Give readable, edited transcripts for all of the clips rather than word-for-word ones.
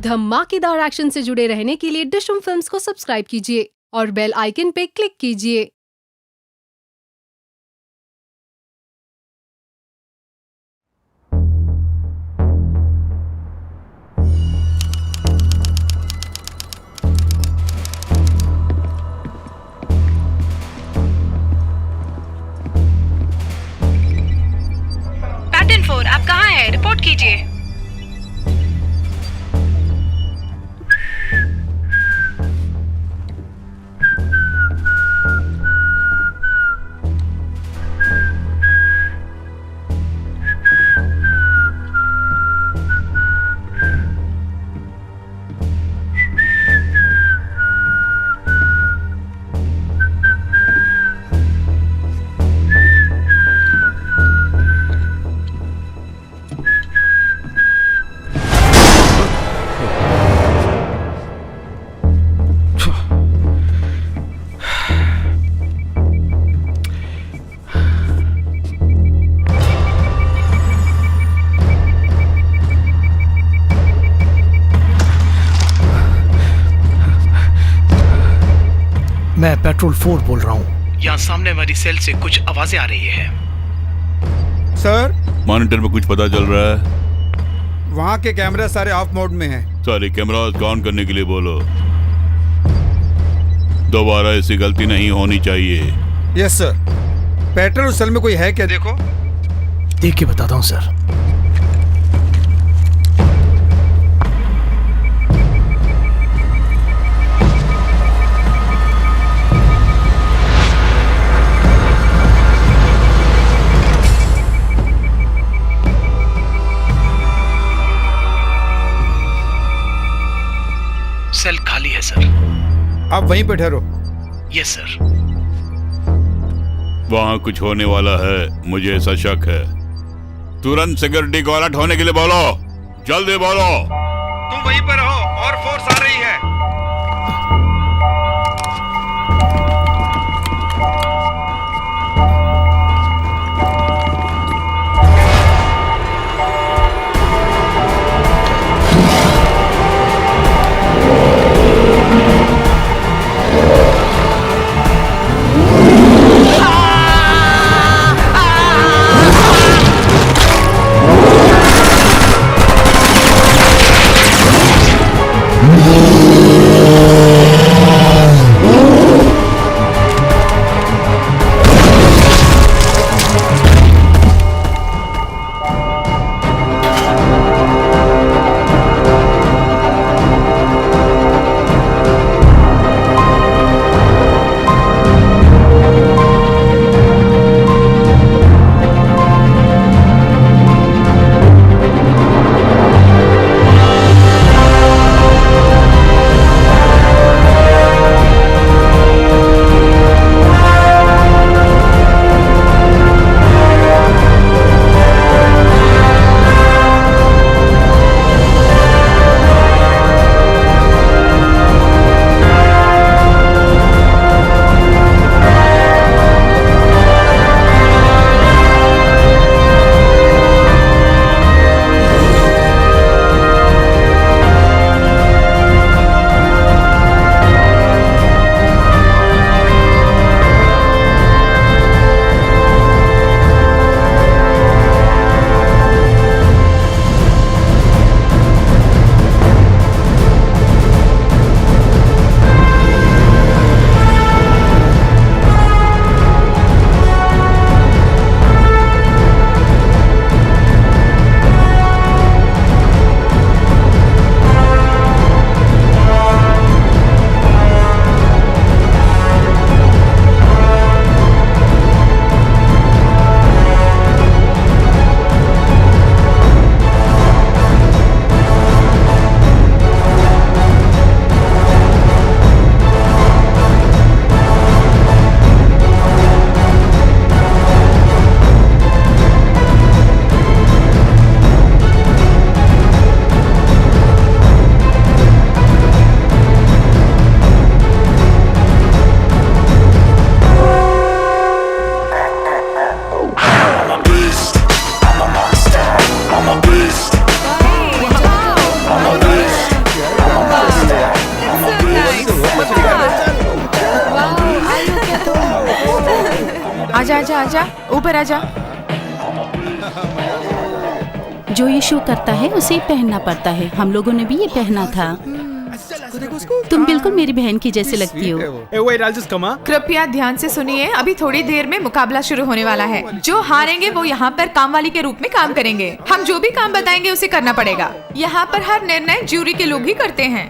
धमाकेदार एक्शन से जुड़े रहने के लिए डिशम फिल्म्स को सब्सक्राइब कीजिए और बेल आइकन पे क्लिक कीजिए। पैटर्न 4, आप कहाँ हैं? रिपोर्ट कीजिए। मैं पेट्रोल 4 बोल रहा हूँ। यहाँ सामने वाली सेल से कुछ आवाजें आ रही है। सर, मॉनिटर में कुछ पता चल रहा है? वहाँ के कैमरे सारे ऑफ मोड में हैं। सारे कैमरास ऑन करने के लिए बोलो। दोबारा ऐसी गलती नहीं होनी चाहिए। Yes sir. पेट्रोल सेल में कोई है क्या? देखो। देख के बताता हूँ सर। सेल खाली है सर। आप वहीं पे ठहरो। Yes sir. वहाँ कुछ होने वाला है, मुझे ऐसा शक है। तुरंत सिक्योरिटी को अलर्ट होने के लिए बोलो। जल्दी बोलो। तुम वहीं पर रहो और फोर्स आ रही है। आजा आजा, ऊपर आजा। जो ये शो करता है उसे ही पहनना पड़ता है। हम लोगों ने भी ये पहना था। तुम बिल्कुल मेरी बहन की जैसे लगती हो। कृपया ध्यान से सुनिए, अभी थोड़ी देर में मुकाबला शुरू होने वाला है। जो हारेंगे वो यहाँ पर कामवाली के रूप में काम करेंगे। हम जो भी काम बताएंगे उसे करना पड़ेगा। यहाँ पर हर निर्णय ज्यूरी के लोग ही करते हैं।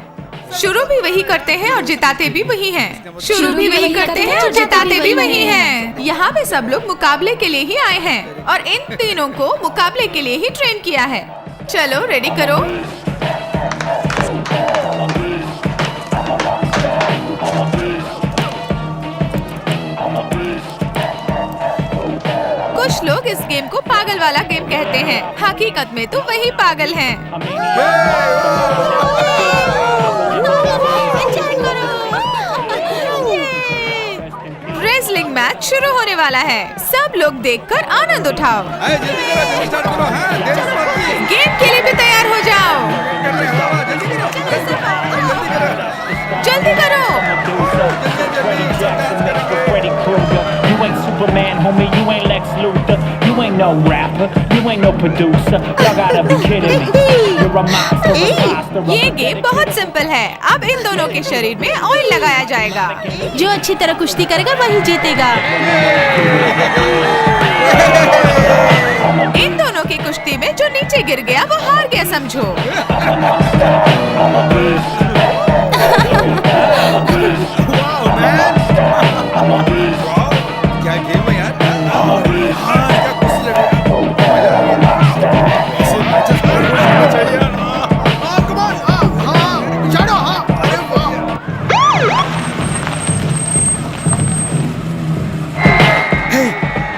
शुरू भी वही करते हैं और जिताते भी वही हैं। शुरू भी वही करते हैं और जिताते भी वही हैं। यहाँ पे सब लोग मुकाबले के लिए ही आए हैं और इन तीनों को मुकाबले के लिए ही ट्रेन किया है। चलो रेडी करो। कुछ लोग इस गेम को पागल वाला गेम कहते हैं। हकीकत में तो वही पागल हैं। रेसलिंग मैच शुरू होने वाला है। सब लोग देखकर आनंद उठाओ। गेम के लिए भी तैयार हो जाओ। जल्दी करो। You ain't Superman, homie, you ain't Lex Luthor. You ain't no rapper, you ain't no producer. Y'all gotta be kidding me. You're a monster, a monster. ये गेम बहुत सिंपल है। अब इन दोनों के शरीर में ऑयल लगाया जाएगा। जो अच्छी तरह कुश्ती करेगा वही जीतेगा। इन दोनों की कुश्ती में जो नीचे गिर गया वो हार गया समझो। क्या गेम है यार।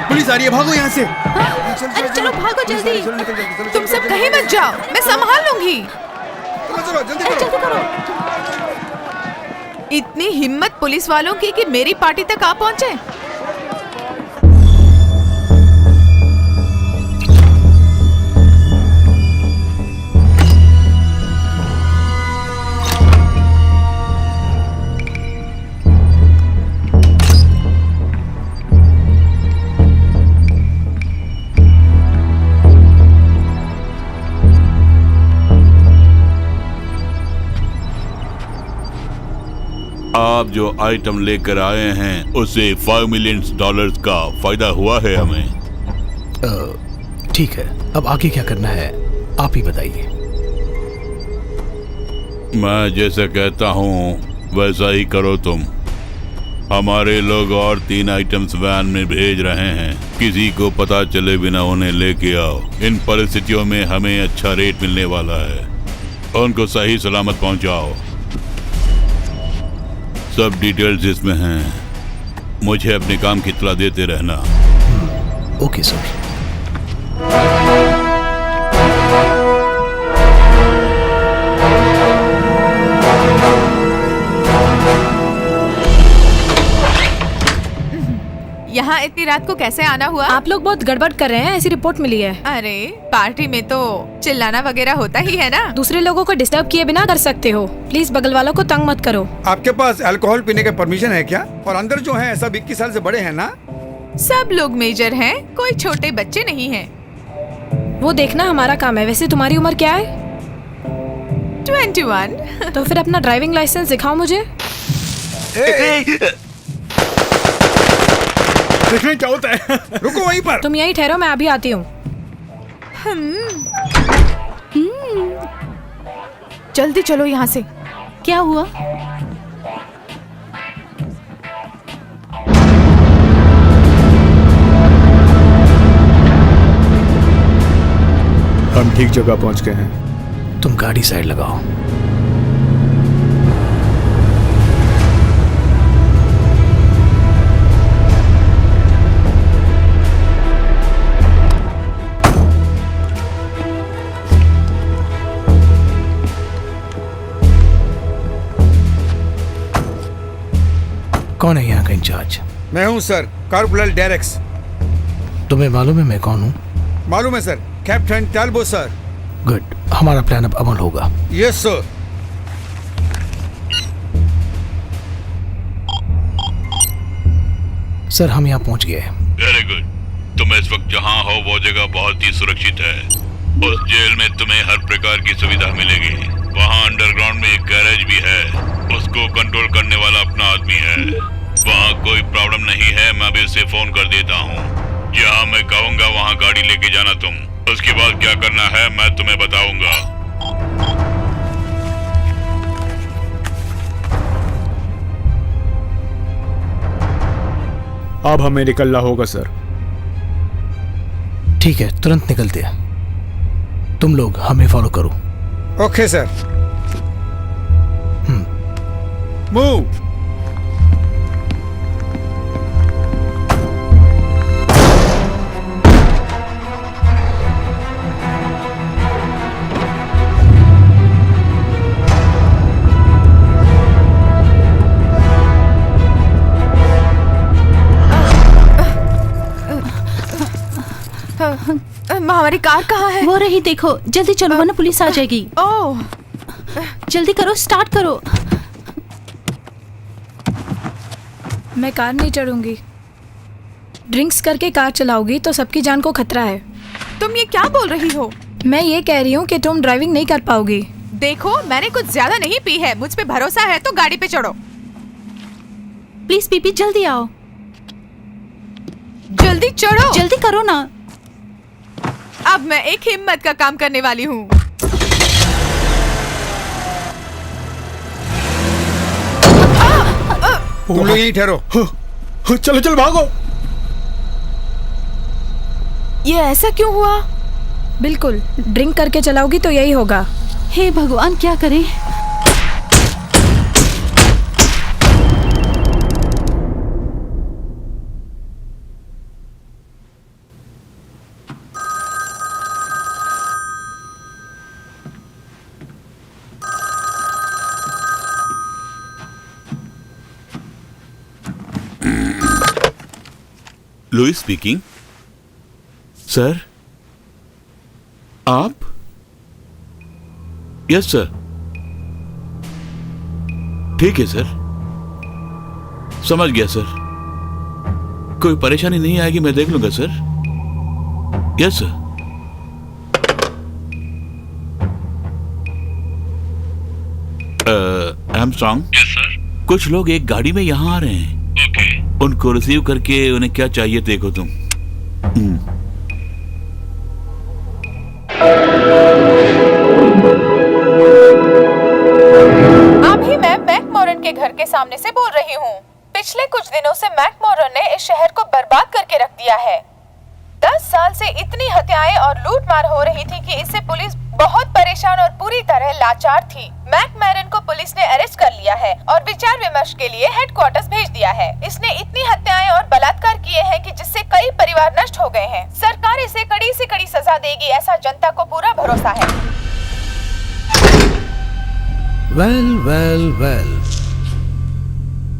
पुलिस आ रही है, भागो यहाँ से। अरे चलो भागो जल्दी। तुम सब कहीं मत जाओ, मैं संभाल लूंगी। चलो जल्दी करो। इतनी हिम्मत पुलिस वालों की कि मेरी पार्टी तक आ पहुंचे। आप जो आइटम लेकर आए हैं उससे $5 मिलियन का फायदा हुआ है हमें। ठीक है, अब आगे क्या करना है आप ही बताइए। मैं जैसे कहता हूँ वैसा ही करो तुम। हमारे लोग और 3 आइटम्स वैन में भेज रहे हैं। किसी को पता चले बिना उन्हें लेके आओ। इन परिस्थितियों में हमें अच्छा रेट मिलने वाला है। उनको सही सलामत पहुँचाओ। सब डिटेल्स इसमें हैं। मुझे अपने काम की इत्तला देते रहना। Okay sir. यहाँ इतनी रात को कैसे आना हुआ? आप लोग बहुत गड़बड़ कर रहे हैं, ऐसी रिपोर्ट मिली है। अरे पार्टी में तो चिल्लाना वगैरह होता ही है ना। दूसरे लोगों को डिस्टर्ब किए बिना कर सकते हो। प्लीज बगल वालों को तंग मत करो। आपके पास अल्कोहल पीने का परमिशन है क्या? और अंदर जो है सब 21 साल से बड़े हैं ना? सब लोग मेजर हैं, कोई छोटे बच्चे नहीं हैं। वो देखना हमारा काम है। वैसे तुम्हारी उम्र क्या है? 21। तो फिर अपना ड्राइविंग लाइसेंस दिखाओ मुझे। देखने क्या होता है। रुको वहीं पर। तुम यहीं ठहरो, मैं अभी आती हूँ। जल्दी चलो यहाँ से। क्या हुआ? हम ठीक जगह पहुँच गए हैं। तुम गाड़ी साइड लगाओ। कौन है यहाँ का इंचार्ज? मैं हूँ सर, कॉर्पोरल डेरेक्स। तुम्हें मालूम है मैं कौन हूँ? मालूम है सर, कैप्टन टैल्बो सर। गुड, हमारा प्लान अब अमल होगा। Yes sir. सर हम यहाँ पहुँच गए। Very good. तुम इस वक्त जहाँ हो वो जगह बहुत ही सुरक्षित है। उस जेल में तुम्हें हर प्रकार की सुविधा मिलेगी। वहाँ अंडरग्राउंड में एक गैरेज भी है, उसको कंट्रोल करने वाला अपना आदमी है। वहाँ कोई प्रॉब्लम नहीं है, मैं अभी उसे फोन कर देता हूँ। जहाँ मैं कहूँगा वहाँ गाड़ी लेके जाना तुम। उसके बाद क्या करना है मैं तुम्हें बताऊंगा। अब हमें निकलना होगा सर। ठीक है, तुरंत निकलते हैं। तुम लोग हमें फॉलो करो। Okay sir. मूव। हमारी कार कहाँ है? वो रही देखो, जल्दी चलो वरना पुलिस आ जाएगी। ओह, जल्दी करो, स्टार्ट करो। मैं कार नहीं चढ़ूंगी। ड्रिंक्स करके कार चलाओगी तो सबकी जान को खतरा है। तुम ये क्या बोल रही हो? मैं ये कह रही हूँ कि तुम ड्राइविंग नहीं कर पाओगी। देखो, मैंने कुछ ज्यादा नहीं पी है, मुझ पे भरोसा है तो गाड़ी पे चढ़ो। प्लीज पीपी जल्दी आओ। जल्दी चढ़ो। जल्दी करो ना। अब मैं एक हिम्मत का काम करने वाली हूँ। तुम लोग यहीं ठहरो। चलो चलो भागो। ये ऐसा क्यों हुआ? बिल्कुल, ड्रिंक करके चलाओगी तो यही होगा। हे भगवान, क्या करें? Louis speaking. सर, आप? Yes sir. ठीक है सर, समझ गया सर। कोई परेशानी नहीं आएगी, मैं देख लूंगा sir. Yes sir. Armstrong. Yes sir. कुछ लोग एक गाड़ी में यहाँ आ रहे हैं। ओके। उनको रिसीव करके उन्हें क्या चाहिए देखो तुम। अभी मैं मैकमोरन के घर के सामने से बोल रही हूँ। पिछले कुछ दिनों से मैकमोरन ने इस शहर को बर्बाद करके रख दिया है। 10 साल से इतनी हत्याएं और लूटमार हो रही थी कि इससे पुलिस बहुत परेशान और पूरी तरह लाचार थी। मैकमोरन को पुलिस ने अरेस्ट कर लिया है और विचार विमर्श के लिए हेडक्वार्टर्स भेज दिया है। इसने इतनी हत्याएं और बलात्कार किए हैं कि जिससे कई परिवार नष्ट हो गए हैं। सरकार इसे कड़ी से कड़ी सजा देगी, ऐसा जनता को पूरा भरोसा है। वेल वेल वेल,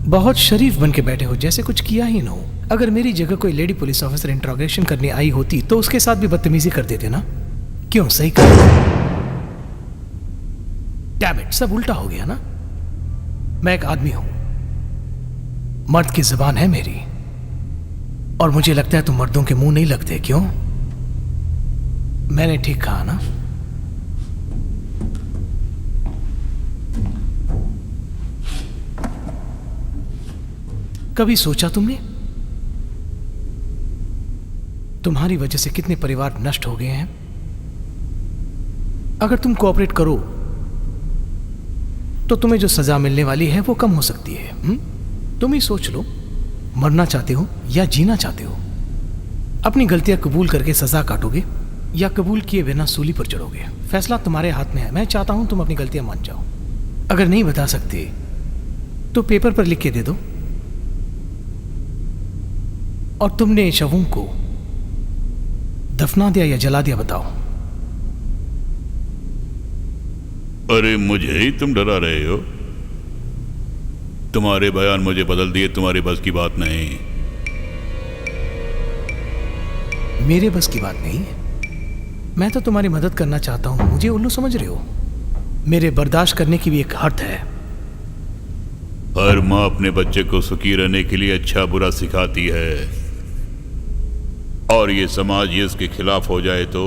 बहुत शरीफ बन के बैठे हो, जैसे कुछ किया ही ना हो। अगर मेरी जगह कोई लेडी पुलिस ऑफिसर इंट्रोगेशन करने आई होती तो उसके साथ भी बदतमीजी कर देते ना। क्यों? सही कर। डैम इट, सब उल्टा हो गया ना। मैं एक आदमी हूं, मर्द की जुबान है मेरी, और मुझे लगता है तुम मर्दों के मुंह नहीं लगते। क्यों? मैंने ठीक कहा ना? कभी सोचा तुमने तुम्हारी वजह से कितने परिवार नष्ट हो गए हैं? अगर तुम कोऑपरेट करो तो तुम्हें जो सजा मिलने वाली है वो कम हो सकती है। तुम ही सोच लो, मरना चाहते हो या जीना चाहते हो? अपनी गलतियां कबूल करके सजा काटोगे या कबूल किए बिना सूली पर चढ़ोगे? फैसला तुम्हारे हाथ में है। मैं चाहता हूं तुम अपनी गलतियां मान जाओ। अगर नहीं बता सकते तो पेपर पर लिख के दे दो। और तुमने शवों को दफना दिया या जला दिया, बताओ। अरे मुझे ही तुम डरा रहे हो? तुम्हारे बयान मुझे बदल दिए, तुम्हारी बस की बात नहीं। मेरे बस की बात नहीं है। मैं तो तुम्हारी मदद करना चाहता हूं, मुझे उल्लू समझ रहे हो? मेरे बर्दाश्त करने की भी एक हद है। हर माँ अपने बच्चे को सुखी रहने के लिए अच्छा बुरा सिखाती है। और ये समाज ये इसके खिलाफ हो जाए तो?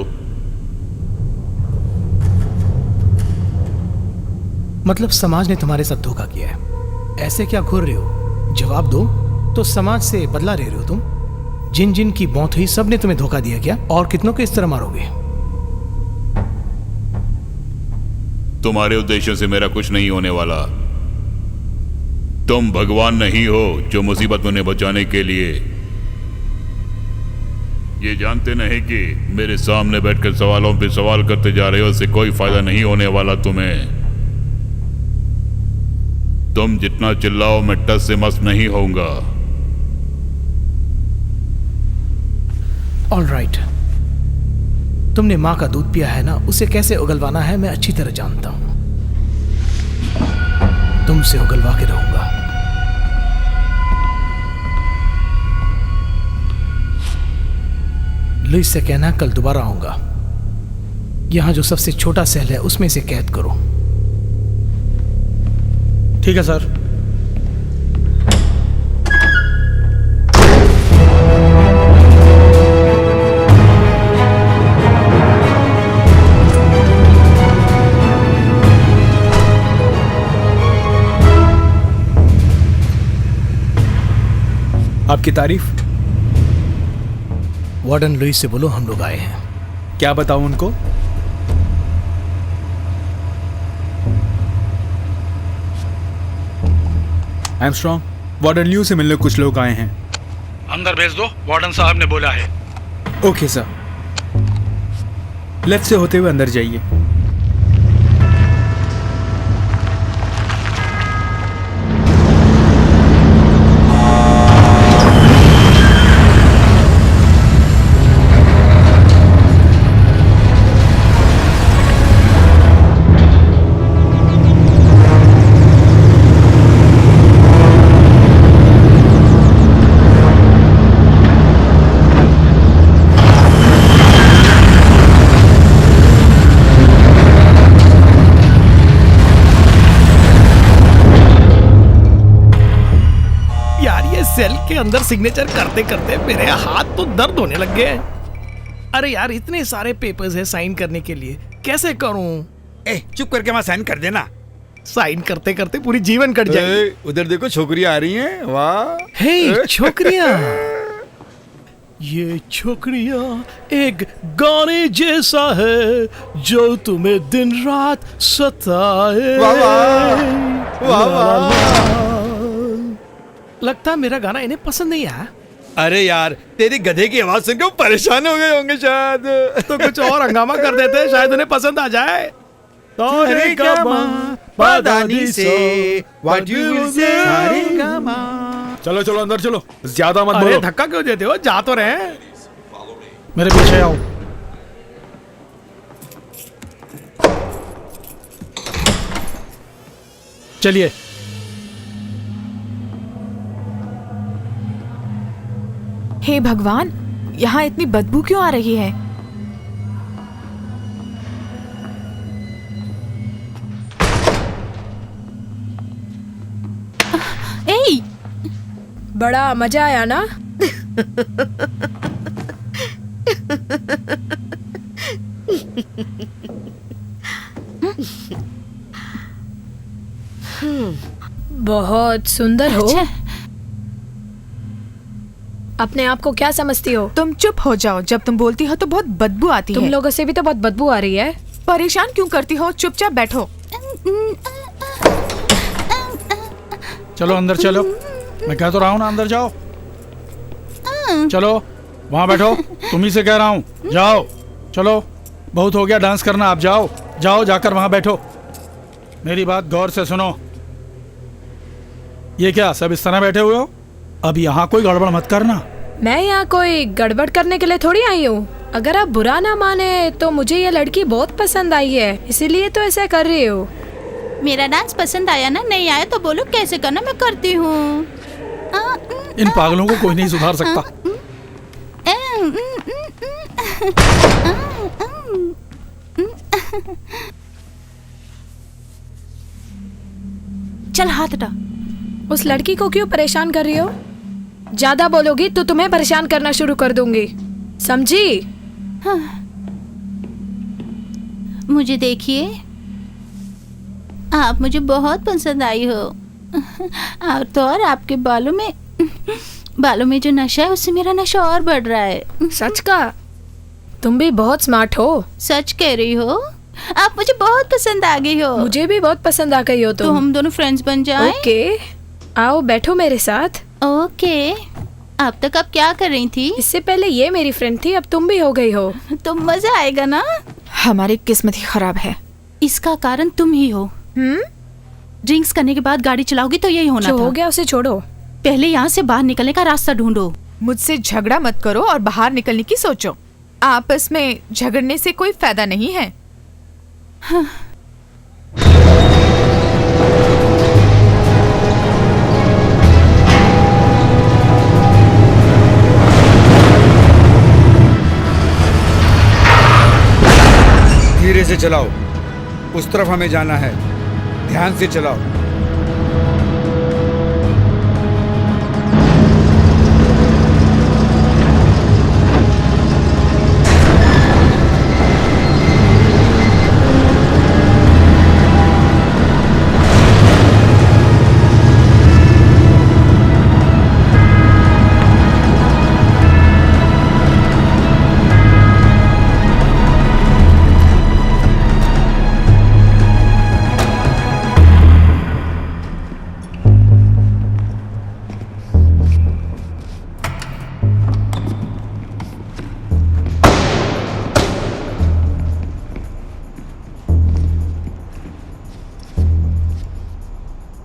मतलब समाज ने तुम्हारे साथ धोखा किया है, ऐसे क्या घूर रहे हो? जवाब दो। तो समाज से बदला ले रहे हो तुम? जिन जिन की मौत हुई सब ने तुम्हें धोखा दिया क्या? और कितनों को इस तरह मारोगे? तुम्हारे उद्देश्यों से मेरा कुछ नहीं होने वाला। तुम भगवान नहीं हो जो मुसीबत में उन्हें बचाने के लिए ये जानते नहीं कि मेरे सामने बैठकर सवालों पे सवाल करते जा रहे हो, इससे कोई फायदा नहीं होने वाला तुम्हें। तुम जितना चिल्लाओ मैं टस से मस नहीं होऊंगा। ऑलराइट, तुमने माँ का दूध पिया है ना, उसे कैसे उगलवाना है मैं अच्छी तरह जानता हूं। तुमसे उगलवा के रहूंगा। लुइस से कहना कल दोबारा आऊंगा। यहां जो सबसे छोटा सेल है उसमें से कैद करो। ठीक है सर। आपकी तारीफ। वार्डन लुइस से बोलो हम लोग आए हैं। क्या बताऊं उनको? आर्मस्ट्रॉन्ग, वार्डन ल्यू से मिलने कुछ लोग आए हैं। अंदर भेज दो, वार्डन साहब ने बोला है। Okay sir. लेफ्ट से होते हुए अंदर जाइए। सेल के अंदर सिग्नेचर करते करते मेरे हाथ तो दर्द होने लग गए। अरे यार, इतने सारे पेपर्स हैं साइन करने के लिए, कैसे करूं? चुप करके वहां साइन कर देना। साइन करते करते पूरी जीवन कट जाएगी। उधर देखो छोकरियां आ रही हैं। वाह। हे छोकरियां। ये छोकरियां एक गाने जैसा है जो तुम्हें दिन रात सताए। वाह वाह वाह। लगता मेरा गाना इन्हें पसंद नहीं आया। अरे यार, तेरी गधे की आवाज सुनकर परेशान हो गए होंगे शायद। तो कुछ और हंगामा कर देते, शायद उन्हें पसंद आ जाए। चलो चलो अंदर चलो, ज्यादा मत अरे बोलो। धक्का क्यों देते हो? जा तो रहे। मेरे पीछे आओ। चलिए। हे भगवान, यहाँ इतनी बदबू क्यों आ रही है? ए, बड़ा मजा आया ना? बहुत सुंदर हो। अच्छा। अपने आप को क्या समझती हो? तुम चुप हो जाओ, जब तुम बोलती हो तो बहुत बदबू आती तुम है। लोगों से भी तो बहुत बदबू आ रही है। परेशान क्यों करती हो? चुपचाप बैठो। चलो अंदर चलो, मैं कह तो रहा हूँ ना अंदर जाओ। चलो वहां बैठो, तुम ही से कह रहा हूँ, जाओ। चलो बहुत हो गया डांस करना, आप जाओ जाओ, जाकर वहां बैठो। मेरी बात गौर से सुनो। ये क्या सब इस तरह बैठे हुए हो? अब यहाँ कोई गड़बड़ मत करना। मैं यहाँ कोई गड़बड़ करने के लिए थोड़ी आई हूँ। अगर आप बुरा ना माने तो मुझे ये लड़की बहुत पसंद आई है, इसीलिए तो ऐसा कर रही हो। मेरा डांस पसंद आया ना? नहीं आया तो बोलो कैसे करना, मैं करती हूँ। इन पागलों को कोई नहीं सुधार सकता। चल हाथ हटा। उस लड़की को क्यों परेशान कर रही हो? ज्यादा बोलोगी तो तुम्हें परेशान करना शुरू कर दूंगी। समझी? मुझे देखिए, आप मुझे बहुत पसंद आई हो। और तो और आपके बालों में जो नशा है उससे मेरा नशा और बढ़ रहा है। सच का? तुम भी बहुत स्मार्ट हो। सच कह रही हो? आप मुझे बहुत पसंद आ गई हो। मुझे भी बहुत पसंद आ गई हो तुम। तो हम दोनों फ्रेंड्स बन जाएं? ओके, आओ बैठो मेरे साथ। ओके। अब तक आप क्या कर रही थी? इससे पहले ये मेरी फ्रेंड थी, अब तुम भी हो गई हो। तो मजा आएगा ना? हमारी किस्मत ही खराब है। इसका कारण तुम ही हो। ड्रिंक्स करने के बाद गाड़ी चलाओगी तो यही होना जो था। हो गया उसे छोड़ो। पहले यहाँ से बाहर निकलने का रास्ता ढूंढो। मुझसे झगड़ा मत करो और बाहर निकलने की सोचो। आपस में झगड़ने से कोई फायदा नहीं है। हाँ। धीरे से चलाओ, उस तरफ हमें जाना है। ध्यान से चलाओ।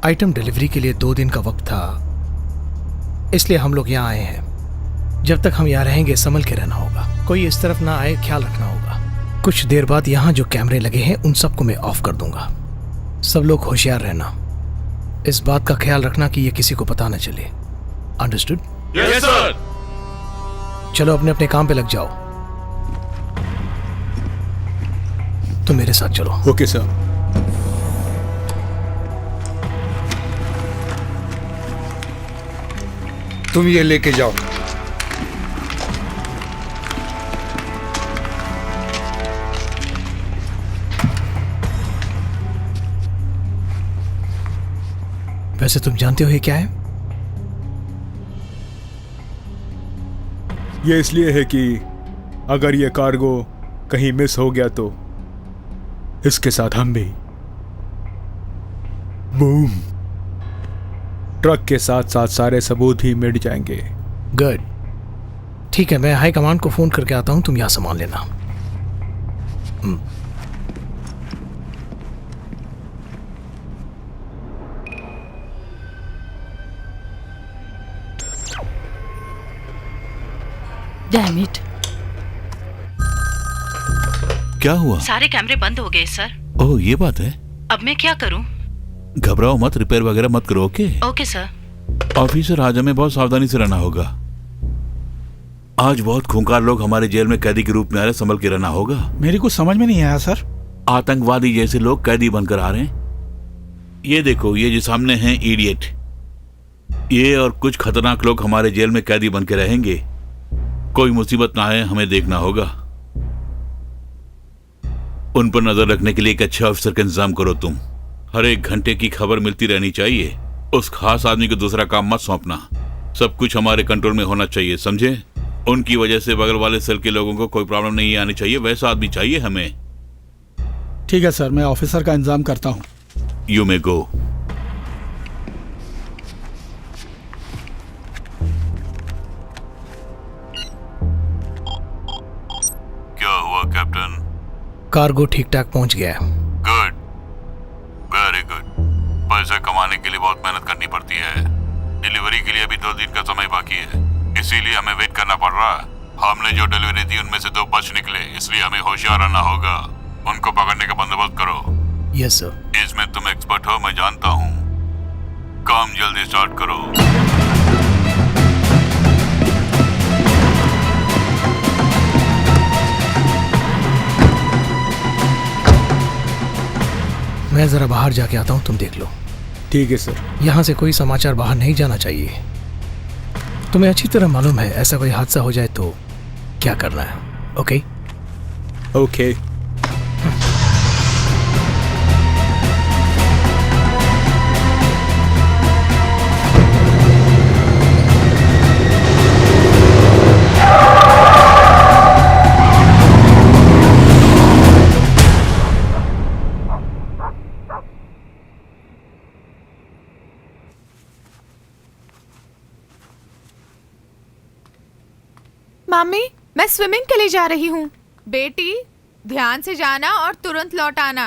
आइटम डिलीवरी के लिए 2 दिन का वक्त था, इसलिए हम लोग यहाँ आए हैं। जब तक हम यहाँ रहेंगे संभल के रहना होगा, कोई इस तरफ ना आए, ख्याल रखना होगा। कुछ देर बाद यहाँ जो कैमरे लगे हैं उन सबको मैं ऑफ कर दूंगा। सब लोग होशियार रहना, इस बात का ख्याल रखना कि ये किसी को पता न चले। अंडरस्टूड? Yes sir. चलो अपने अपने काम पे लग जाओ। तुम मेरे साथ चलो। Okay sir. तुम ये लेके जाओ। वैसे तुम जानते हो ये क्या है? ये इसलिए है कि अगर ये कार्गो कहीं मिस हो गया तो इसके साथ हम भी बूम, ट्रक के साथ साथ सारे सबूत भी मिट जाएंगे। गुड, ठीक है, मैं हाई कमांड को फोन करके आता हूं, तुम यहां सामान लेना। Damn it. क्या हुआ? सारे कैमरे बंद हो गए सर। ओह, ये बात है। अब मैं क्या करूं? घबराओ मत, रिपेयर वगैरह मत करो। Okay okay sir. ऑफिसर, आज हमें बहुत सावधानी से रहना होगा। आज बहुत खूंखार लोग हमारे जेल में कैदी के रूप में आ रहे, संभल के रहना होगा। मेरी कुछ समझ में नहीं आया सर। आतंकवादी जैसे लोग कैदी बनकर आ रहे हैं। ये देखो, ये जो सामने हैं इडियट, ये और कुछ खतरनाक लोग हमारे जेल में कैदी बन के रहेंगे। कोई मुसीबत ना आए, हमें देखना होगा। उन पर नजर रखने के लिए एक अच्छे ऑफिसर का इंतजाम करो तुम। हर एक घंटे की खबर मिलती रहनी चाहिए। उस खास आदमी को दूसरा काम मत सौंपना। सब कुछ हमारे कंट्रोल में होना चाहिए, समझे? उनकी वजह से बगल वाले सेल के लोगों को कोई प्रॉब्लम नहीं आनी चाहिए। वैसा आदमी चाहिए हमें। ठीक है सर, मैं ऑफिसर का इंतजाम करता हूँ। यू मे गो। क्या हुआ कैप्टन? कार्गो ठीक ठाक पहुंच गया है। Good, very good. पैसा कमाने के लिए बहुत मेहनत करनी पड़ती है। डिलीवरी के लिए अभी 2 दिन का समय बाकी है, इसीलिए हमें वेट करना पड़ रहा है। हमने जो डिलीवरी दी उनमें से 2 बच निकले, इसलिए हमें होशियार रहना होगा। उनको पकड़ने का बंदोबस्त करो। Yes sir. इसमें तुम एक्सपर्ट हो, मैं जानता हूँ। काम जल्दी स्टार्ट करो। मैं जरा बाहर जाके आता हूं, तुम देख लो। ठीक है सर। यहां से कोई समाचार बाहर नहीं जाना चाहिए। तुम्हें अच्छी तरह मालूम है, ऐसा कोई हादसा हो जाए तो क्या करना है। Okay okay. मम्मी, मैं स्विमिंग के लिए जा रही हूँ। बेटी, ध्यान से जाना और तुरंत लौट आना।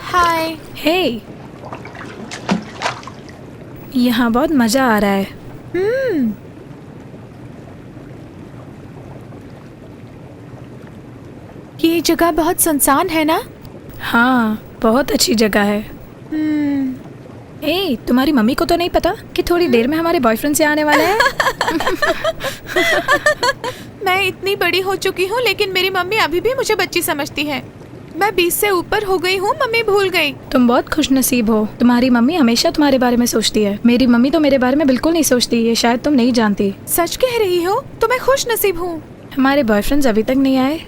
हाय। हे, यहाँ बहुत मजा आ रहा है। ये जगह बहुत सुनसान है ना? हाँ, बहुत अच्छी जगह है। ए, तुम्हारी मम्मी को तो नहीं पता कि थोड़ी देर में हमारे बॉयफ्रेंड से आने वाला है? मैं इतनी बड़ी हो चुकी हूँ लेकिन मेरी मम्मी अभी भी मुझे बच्ची समझती है। मैं 20 से ऊपर हो गई हूँ, मम्मी भूल गई। तुम बहुत खुशनसीब हो, तुम्हारी मम्मी हमेशा तुम्हारे बारे में सोचती है। मेरी मम्मी तो मेरे बारे में बिल्कुल नहीं सोचती, ये शायद तुम नहीं जानती। सच कह रही हो? तो मैं खुश नसीब हूँ। हमारे बॉयफ्रेंड्स अभी तक नहीं आए।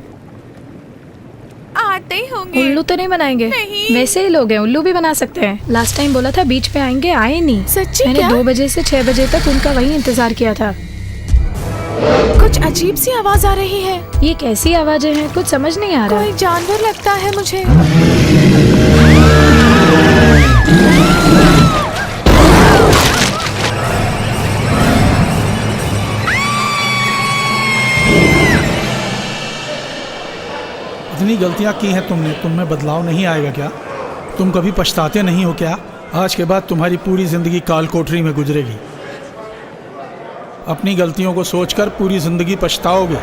आते ही होंगे। उल्लू तो नहीं बनाएंगे? नहीं। वैसे ही लोग हैं, उल्लू भी बना सकते हैं। लास्ट टाइम बोला था बीच पे आएंगे, आए नहीं। सच्ची मैंने क्या? 2 बजे से 6 बजे तक उनका वही इंतजार किया था। कुछ अजीब सी आवाज आ रही है। ये कैसी आवाजें हैं, कुछ समझ नहीं आ रहा। कोई जानवर लगता है मुझे। इतनी गलतियां की हैं तुमने, तुम में बदलाव नहीं आएगा क्या? तुम कभी पछताते नहीं हो क्या? आज के बाद तुम्हारी पूरी जिंदगी काल कोठरी में गुजरेगी। अपनी गलतियों को सोचकर पूरी जिंदगी पछताओगे।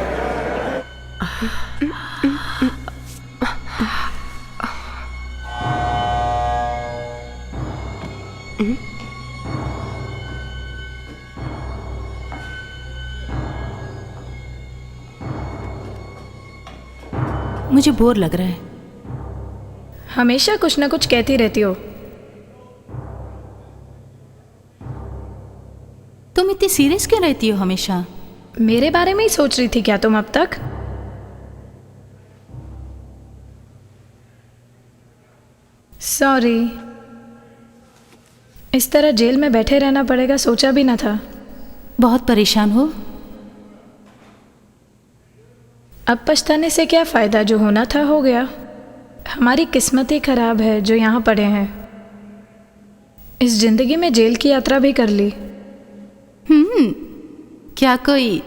मुझे बोर लग रहा है। हमेशा कुछ ना कुछ कहती रहती हो। तुम इतनी सीरियस क्यों रहती हो हमेशा? मेरे बारे में ही सोच रही थी क्या तुम अब तक? सॉरी, इस तरह जेल में बैठे रहना पड़ेगा सोचा भी ना था। बहुत परेशान हो? अब पछताने से क्या फ़ायदा, जो होना था हो गया। हमारी किस्मत ही खराब है जो यहाँ पड़े हैं। इस जिंदगी में जेल की यात्रा भी कर ली। क्या कोई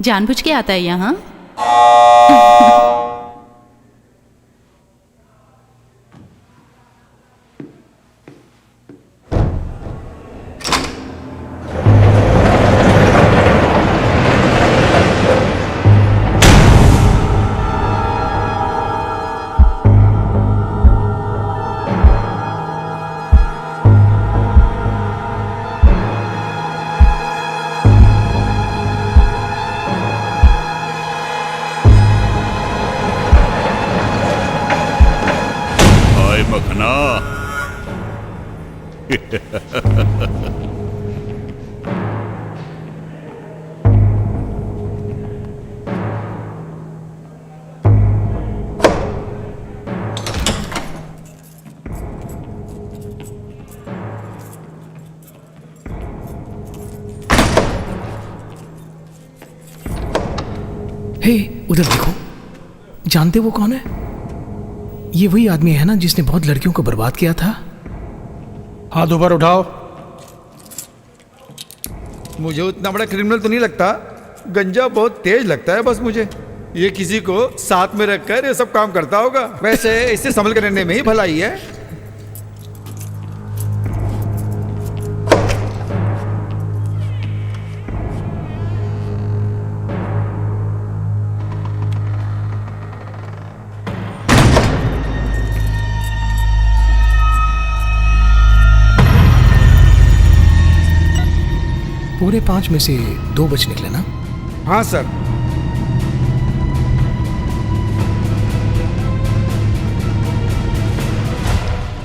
जानबूझ के आता है यहाँ? मखना। हे, उधर देखो, जानते वो कौन है? ये वही आदमी है ना जिसने बहुत लड़कियों को बर्बाद किया था। हाथ ऊपर उठाओ। मुझे उतना बड़ा क्रिमिनल तो नहीं लगता, गंजा बहुत तेज लगता है बस मुझे। ये किसी को साथ में रखकर ये सब काम करता होगा। वैसे इससे संभल कर रहने में ही भलाई है। पूरे 5 में से 2 बच निकले ना? हाँ सर।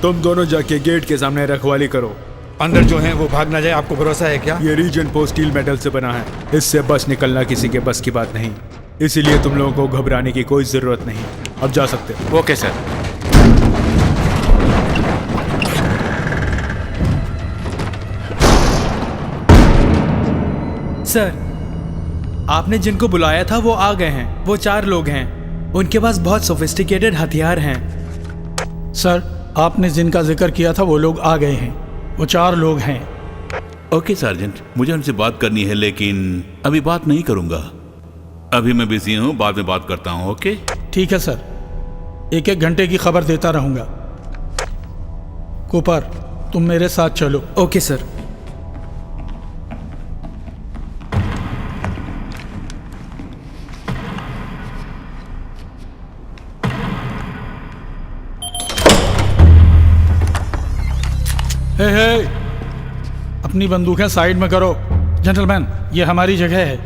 तुम दोनों जाके गेट के सामने रखवाली करो। अंदर जो है वो भाग ना जाए, आपको भरोसा है क्या? ये रीजन पोस्ट स्टील मेटल से बना है, इससे बस निकलना किसी के बस की बात नहीं, इसीलिए तुम लोगों को घबराने की कोई जरूरत नहीं। अब जा सकते हो। Okay sir. सर, आपने जिनको बुलाया था वो आ गए हैं। वो 4 लोग हैं, उनके पास बहुत सोफिस्टिकेटेड हथियार हैं। सर, आपने जिनका जिक्र किया था वो लोग आ गए हैं। वो 4 लोग हैं। ओके सार्जेंट, मुझे उनसे बात करनी है, लेकिन अभी बात नहीं करूंगा। अभी मैं बिजी हूँ, बाद में बात करता हूँ। ओके ठीक है सर, 1-1 घंटे की खबर देता रहूंगा। कूपर, तुम मेरे साथ चलो। Okay sir. हे, अपनी बंदूकें साइड में करो। जेंटलमैन, ये हमारी जगह है,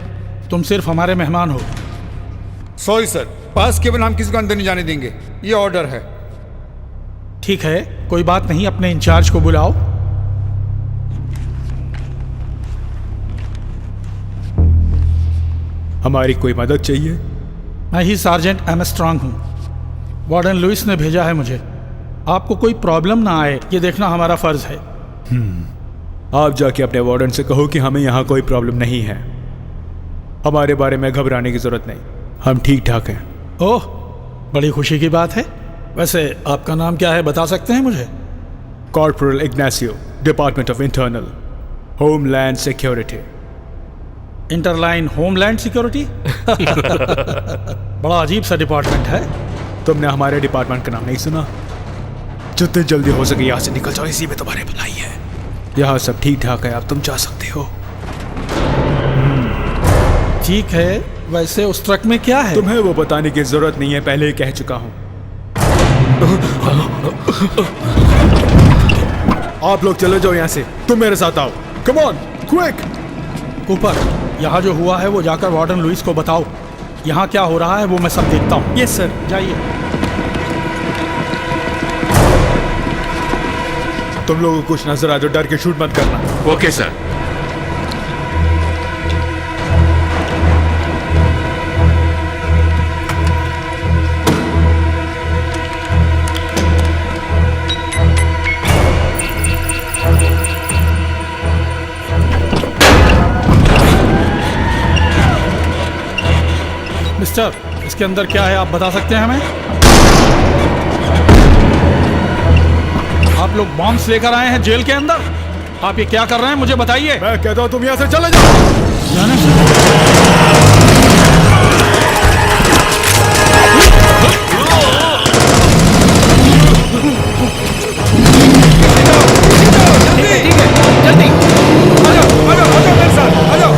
तुम सिर्फ हमारे मेहमान हो। सॉरी सर, पास के बिना हम किसी को अंदर नहीं जाने देंगे, ये ऑर्डर है। ठीक है, कोई बात नहीं, अपने इंचार्ज को बुलाओ। हमारी कोई मदद चाहिए? मैं ही सार्जेंट आर्मस्ट्रांग हूँ। वार्डन लुइस ने भेजा है मुझे। आपको कोई प्रॉब्लम ना आए, ये देखना हमारा फर्ज है। आप जाके अपने वार्डन से कहो कि हमें यहाँ कोई प्रॉब्लम नहीं है, हमारे बारे में घबराने की जरूरत नहीं, हम ठीक ठाक हैं। ओह, बड़ी खुशी की बात है। वैसे आपका नाम क्या है, बता सकते हैं मुझे? Corporal Ignacio, department of internal homeland security. Interline homeland security? बड़ा अजीब सा डिपार्टमेंट है। तुमने हमारे डिपार्टमेंट का नाम नहीं सुना? जितने जल्दी हो सके यहाँ से निकल जाओ, इसी में तुम्हारी भलाई है। यहाँ सब ठीक ठाक है, अब तुम जा सकते हो। ठीक है, वैसे उस ट्रक में क्या है? तुम्हें वो बताने की जरूरत नहीं है, पहले ही कह चुका हूँ। आप लोग चले जाओ यहाँ से, तुम मेरे साथ आओ। Come on, quick. कूपर, यहाँ जो हुआ है वो जाकर वार्डन लुइस को बताओ। यहाँ क्या हो रहा है वो मैं सब देखता हूँ। Yes sir. जाइए। तुम लोगों को कुछ नजर आ जाओ, डर के शूट मत करना। Okay sir. मिस्टर, इसके अंदर क्या है आप बता सकते हैं हमें? आप लोग बॉम्ब्स लेकर आए हैं जेल के अंदर? आप ये क्या कर रहे हैं मुझे बताइए। मैं कहता हूं तुम यहाँ से चले जाओ। जाने से जल्दी आ जाओ मेरे साथ, आ जाओ।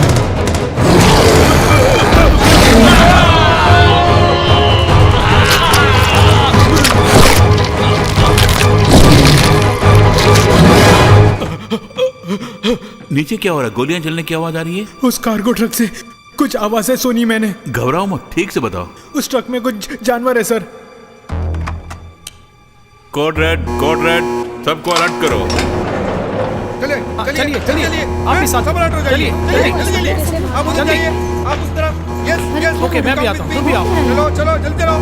नीचे क्या हो रहा है? गोलियां चलने की आवाज आ रही है। उस कार्गो ट्रक से कुछ आवाजें सुनी मैंने। घबराओ मत, ठीक से बताओ। उस ट्रक में कुछ जानवर है सर। कोड रेड, सबको अलर्ट करो। चलिए, आप भी साथ सब अलर्ट हो जाइए। चलिए। आप उधर जाइए, आप उस तरफ। यस। ओके, मैं भी आता हूँ, तुम भी आओ। चलो जल्दी रहो।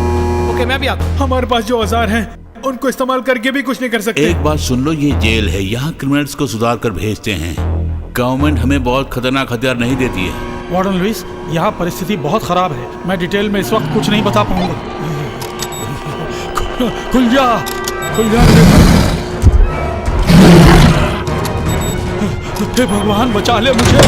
ओके, मैं भी आता हूँ। हमारे पास जो औजार हैं उनको इस्तेमाल करके भी कुछ नहीं कर सकते। एक बात सुन लो, ये जेल है, यहाँ क्रिमिनल्स को सुधार कर भेजते हैं। गवर्नमेंट हमें बहुत खतरनाक हथियार नहीं देती है। वार्डन लुइस, यहाँ परिस्थिति बहुत खराब है। मैं डिटेल में इस वक्त कुछ नहीं बता पाऊंगा। खुल जा हे भगवान, बचा ले मुझे।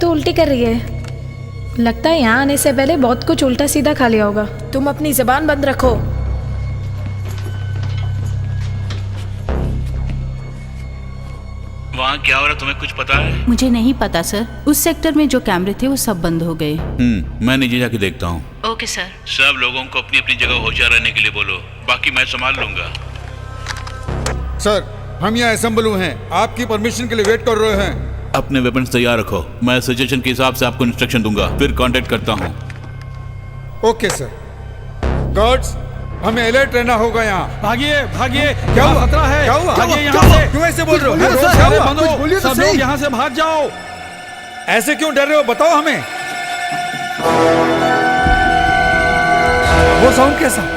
तो उल्टी कर रही है। लगता है यहाँ आने से पहले बहुत कुछ उल्टा सीधा खा लिया होगा। तुम अपनी जबान बंद रखो। वहाँ क्या हो रहा तुम्हें कुछ पता है? मुझे नहीं पता सर। उस सेक्टर में जो कैमरे थे वो सब बंद हो गए। मैं नीचे जाके देखता हूँ। Okay sir. सब लोगों को अपनी अपनी जगह होशियार रहने के लिए बोलो, बाकी मैं संभाल लूंगा। सर, हम यहाँ असेंबल हुए हैं, आपकी परमिशन के लिए वेट कर रहे हैं। अपने वेपन्स तैयार रखो, मैं सिचुएशन के हिसाब से आपको इंस्ट्रक्शन दूंगा, फिर कांटेक्ट करता हूँ। Okay sir. गार्ड्स, हमें अलर्ट रहना होगा यहाँ। भागिए भागिए, क्या हुआ? खतरा है। क्या हुआ? भागिए क्या यहाँ हुआ? से। क्यों ऐसे बोल रहे हो? अरे सर, सारे क्या हुआ? बंद हो, कुछ बोलिए तो सब सही। लोग यहाँ से भाग जाओ। ऐसे क्यों डर रहे हो? बताओ हमें। वो साउंड कैसा?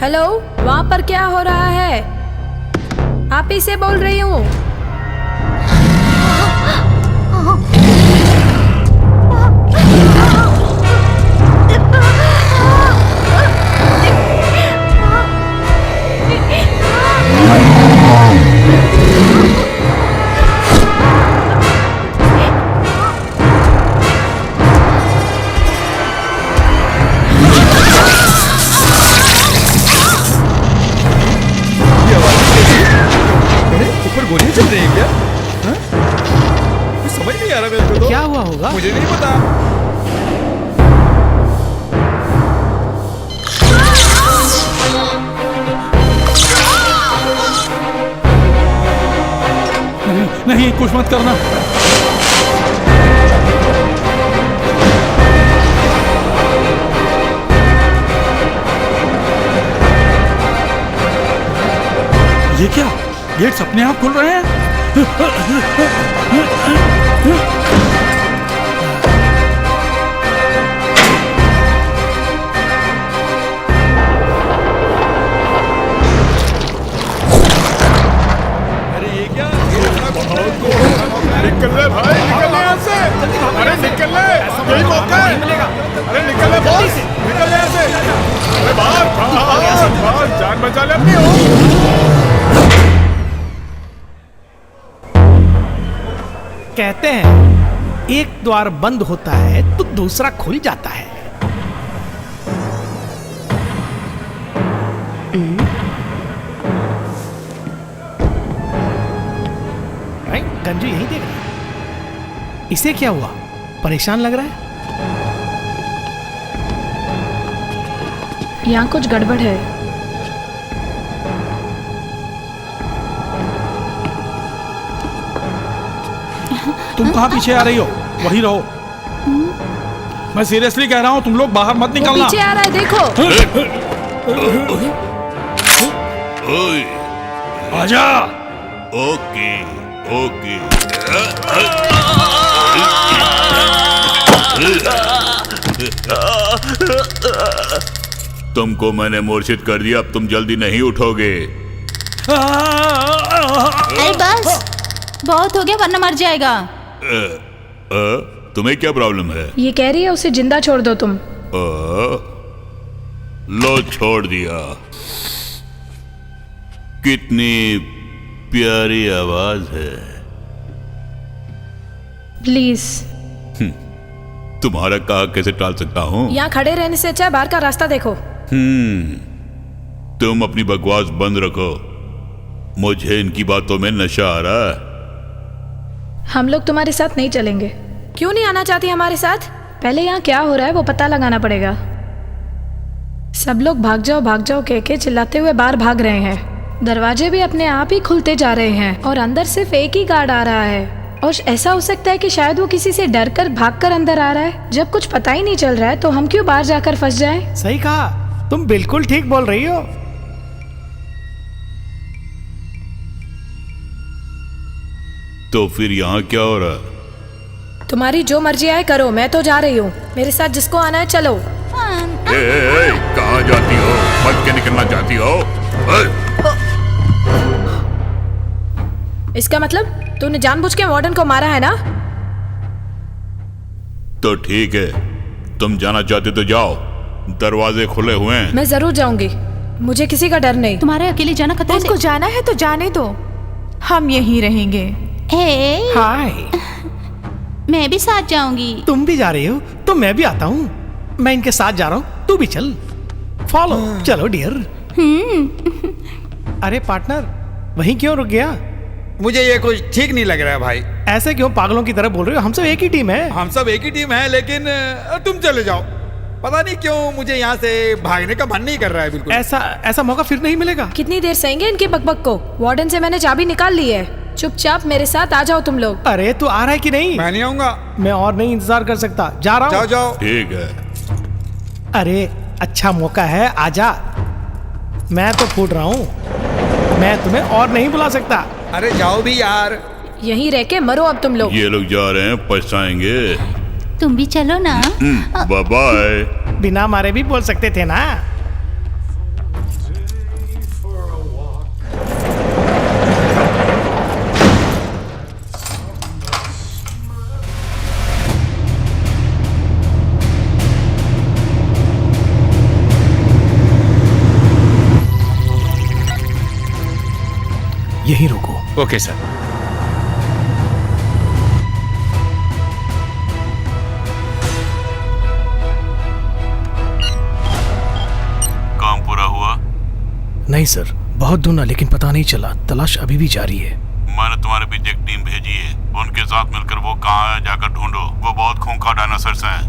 हेलो, वहाँ पर क्या हो रहा है? आप ही से बोल रही हूँ। गोली चल रही है क्या? हाँ? कुछ समझ नहीं आ रहा मेरे को तो। क्या हुआ होगा? मुझे नहीं पता। नहीं नहीं, कुछ मत करना। ये क्या? गेट्स अपने आप खुल रहे हैं। अरे ये क्या? निकल ले भाई, निकल ले यहाँ से। अरे निकल ले, यही मौका है। अरे निकल ले बॉस, निकल ले यहाँ से। अरे बाहर, जान बचा ले अपनी। कहते हैं एक द्वार बंद होता है तो दूसरा खुल जाता है। गंजू यही देख रहा है। इसे क्या हुआ? परेशान लग रहा है। यहाँ कुछ गड़बड़ है। तुम कहाँ पीछे आ रही हो? वहीं रहो। मैं सीरियसली कह रहा हूँ, तुम लोग बाहर मत निकलना। पीछे आ रहा है, देखो। आजा। Okay okay. तुमको मैंने मूर्छित कर दिया, अब तुम जल्दी नहीं उठोगे। अरे बस, बहुत हो गया वरना मर जाएगा। तुम्हें क्या प्रॉब्लम है? ये कह रही है उसे जिंदा छोड़ दो तुम। लो छोड़ दिया। कितनी प्यारी आवाज है। प्लीज। तुम्हारा कहा कैसे टाल सकता हूँ? यहाँ खड़े रहने से अच्छा बाहर का रास्ता देखो। तुम अपनी बकवास बंद रखो, मुझे इनकी बातों में नशा आ रहा है। हम लोग तुम्हारे साथ नहीं चलेंगे। क्यों नहीं आना चाहती हमारे साथ? पहले यहाँ क्या हो रहा है वो पता लगाना पड़ेगा। सब लोग भाग जाओ कह के चिल्लाते हुए बाहर भाग रहे हैं। दरवाजे भी अपने आप ही खुलते जा रहे हैं और अंदर सिर्फ एक ही गार्ड आ रहा है। और ऐसा हो सकता है कि शायद वो किसी से डरकर भागकर अंदर आ रहा है। जब कुछ पता ही नहीं चल रहा है तो हम क्यों बाहर जाकर फंस जाएं? सही कहा, तुम बिल्कुल ठीक बोल रही हो। तो फिर यहाँ क्या हो रहा है? तुम्हारी जो मर्जी आए करो, मैं तो जा रही हूँ। मेरे साथ जिसको आना है चलो। कहाँ जाती हो? भाग के निकलना चाहती हो? इसका मतलब तूने जानबूझ के वार्डन को मारा है ना? तो ठीक है, तुम जाना चाहते तो जाओ, दरवाजे खुले हुए हैं। मैं जरूर जाऊंगी, मुझे किसी का डर नहीं। तुम्हारे अकेले जाना खतरे से। उसको जाना है तो जाने दो, हम यहीं रहेंगे। हाय, मैं भी साथ जाऊंगी। तुम भी जा रही हो तो मैं भी आता हूँ। मैं इनके साथ जा रहा हूँ, तू भी चल। फॉलो, चलो डियर। अरे पार्टनर, वहीं क्यों रुक गया? मुझे ये कुछ ठीक नहीं लग रहा है भाई। ऐसे क्यों पागलों की तरह बोल रहे हो? हम सब एक ही टीम है। हम सब एक ही टीम है, लेकिन तुम चले जाओ। पता नहीं क्यों मुझे यहाँ से भागने का मन नहीं कर रहा है बिल्कुल। ऐसा मौका फिर नहीं मिलेगा। कितनी देर सहेंगे इनके बकबक को? वार्डन से मैंने चाबी निकाल ली है। चुपचाप मेरे साथ आ जाओ तुम लोग। अरे तू आ रहा है कि नहीं? मैं नहीं आऊंगा। मैं और नहीं इंतजार कर सकता, जा रहा हूँ। जाओ। ठीक है। अरे अच्छा मौका है, आजा। मैं तो फूट रहा हूँ, मैं तुम्हें और नहीं बुला सकता। अरे जाओ भी यार। यहीं रह के मरो अब तुम लोग। ये लोग जा रहे हैं, पछताएंगे। तुम भी चलो ना। Bye bye. बिना मारे भी बोल सकते थे ना। यहीं रुको। Okay sir. काम पूरा हुआ? नहीं सर, बहुत ढूंढा लेकिन पता नहीं चला। तलाश अभी भी जारी है। मैंने तुम्हारे पीछे एक टीम भेजी है, उनके साथ मिलकर वो कहाँ है जाकर ढूंढो। वो बहुत खूंखार डायनासोर्स हैं।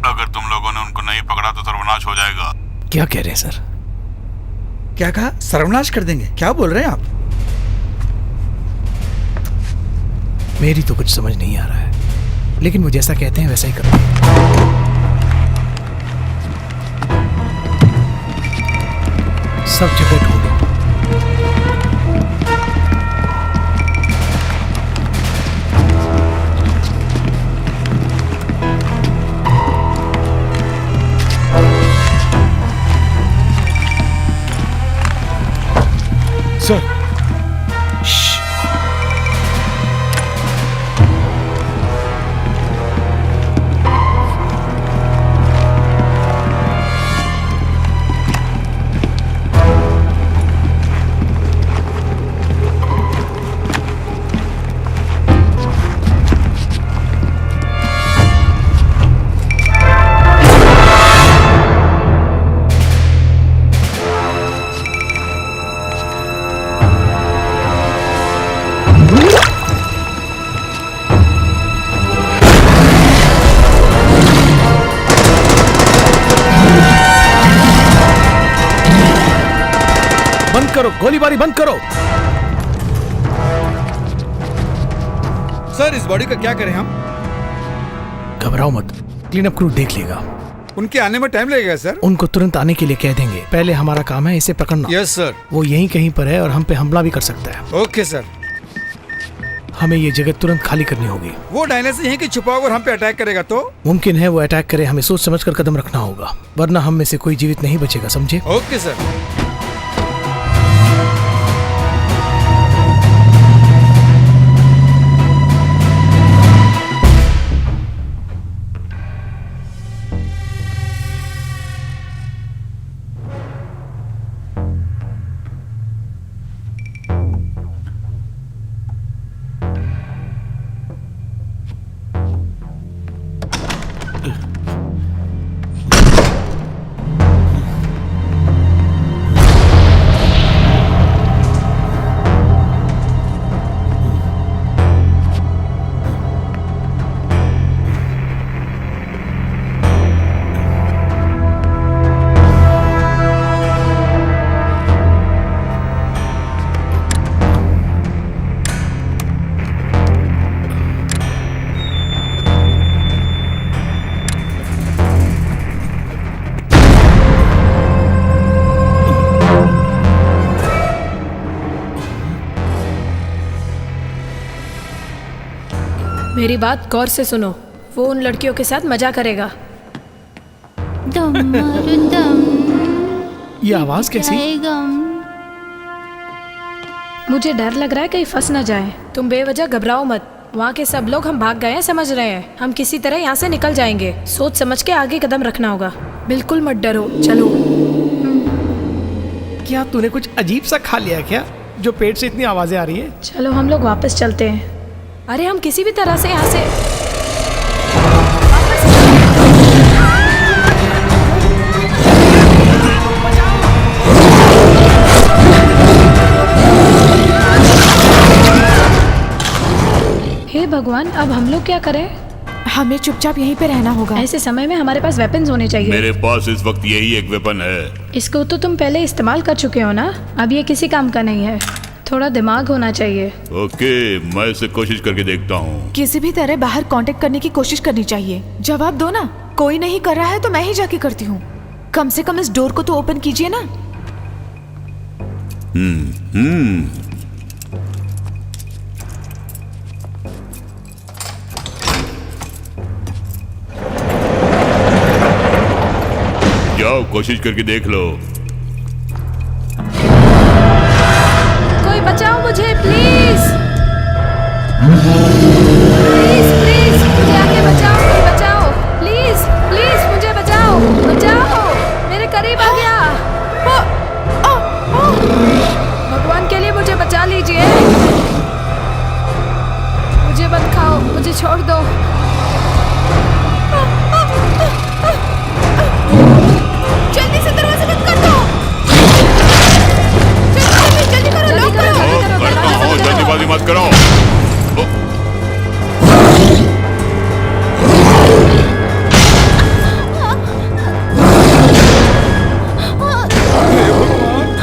अगर तुम लोगों ने उनको नहीं पकड़ा तो सर्वनाश हो जाएगा। क्या कह रहे हैं सर? क्या कहा? सर्वनाश कर देंगे? क्या बोल रहे हैं आप? मेरी तो कुछ समझ नहीं आ रहा है, लेकिन वो जैसा कहते हैं वैसा ही करो। सब जगह ढूंढो। सर, बंद करो, गोलीबारी बंद करो। सर, इस बॉडी का क्या करें हम? घबराओ मत, क्लीन अप क्रू देख लेगा। उनके आने में टाइम लगेगा सर? उनको तुरंत आने के लिए कह देंगे। पहले हमारा काम है इसे पकड़ना। Yes sir. वो यहीं कहीं पर है और हम पे हमला भी कर सकता है। Okay sir. हमें ये जगह तुरंत खाली करनी होगी। वो डायनासोर यहीं की छुपा होगा और हम पे अटैक करेगा तो? मुमकिन है वो अटैक करे, हमें सोच समझ कर कदम रखना होगा, वरना हम में से कोई जीवित नहीं बचेगा, समझे? Okay sir. मेरी बात गौर से सुनो, वो उन लड़कियों के साथ मजा करेगा। ये आवाज कैसी? मुझे डर लग रहा है कहीं फंस ना जाए। तुम बेवजह घबराओ मत। वहाँ के सब लोग हम भाग गए हैं, समझ रहे हैं। हम किसी तरह यहाँ से निकल जाएंगे। सोच समझ के आगे कदम रखना होगा। बिल्कुल मत डरो, चलो। क्या तूने कुछ अजीब सा खा लिया क्या, जो पेट से इतनी आवाजें आ रही हैं? चलो हम लोग वापस चलते हैं। अरे हम किसी भी तरह से यहाँ से हे भगवान, अब हम लोग क्या करें? हमें चुपचाप यहीं पे रहना होगा। ऐसे समय में हमारे पास वेपन्स होने चाहिए। मेरे पास इस वक्त यही एक वेपन है। इसको तो तुम पहले इस्तेमाल कर चुके हो ना, अब ये किसी काम का नहीं है। थोड़ा दिमाग होना चाहिए। ओके, मैं इसे कोशिश करके देखता हूँ। किसी भी तरह बाहर कांटेक्ट करने की कोशिश करनी चाहिए। जवाब दो ना। कोई नहीं कर रहा है तो मैं ही जाके करती हूँ। कम से कम इस डोर को तो ओपन कीजिए ना। जाओ, कोशिश करके देख लो। कोई बचाओ मुझे, प्लीज प्लीज प्लीज, मुझे आके बचाओ, कोई बचाओ, प्लीज प्लीज मुझे बचाओ, बचाओ, मेरे करीब आ गया। भगवान के लिए मुझे बचा लीजिए। मुझे मत खाओ, मुझे छोड़ दो। जल्दी से दरवाजा बंद कर दो। जल्दी करो, लॉक करो। जल्दीबाजी मत करो।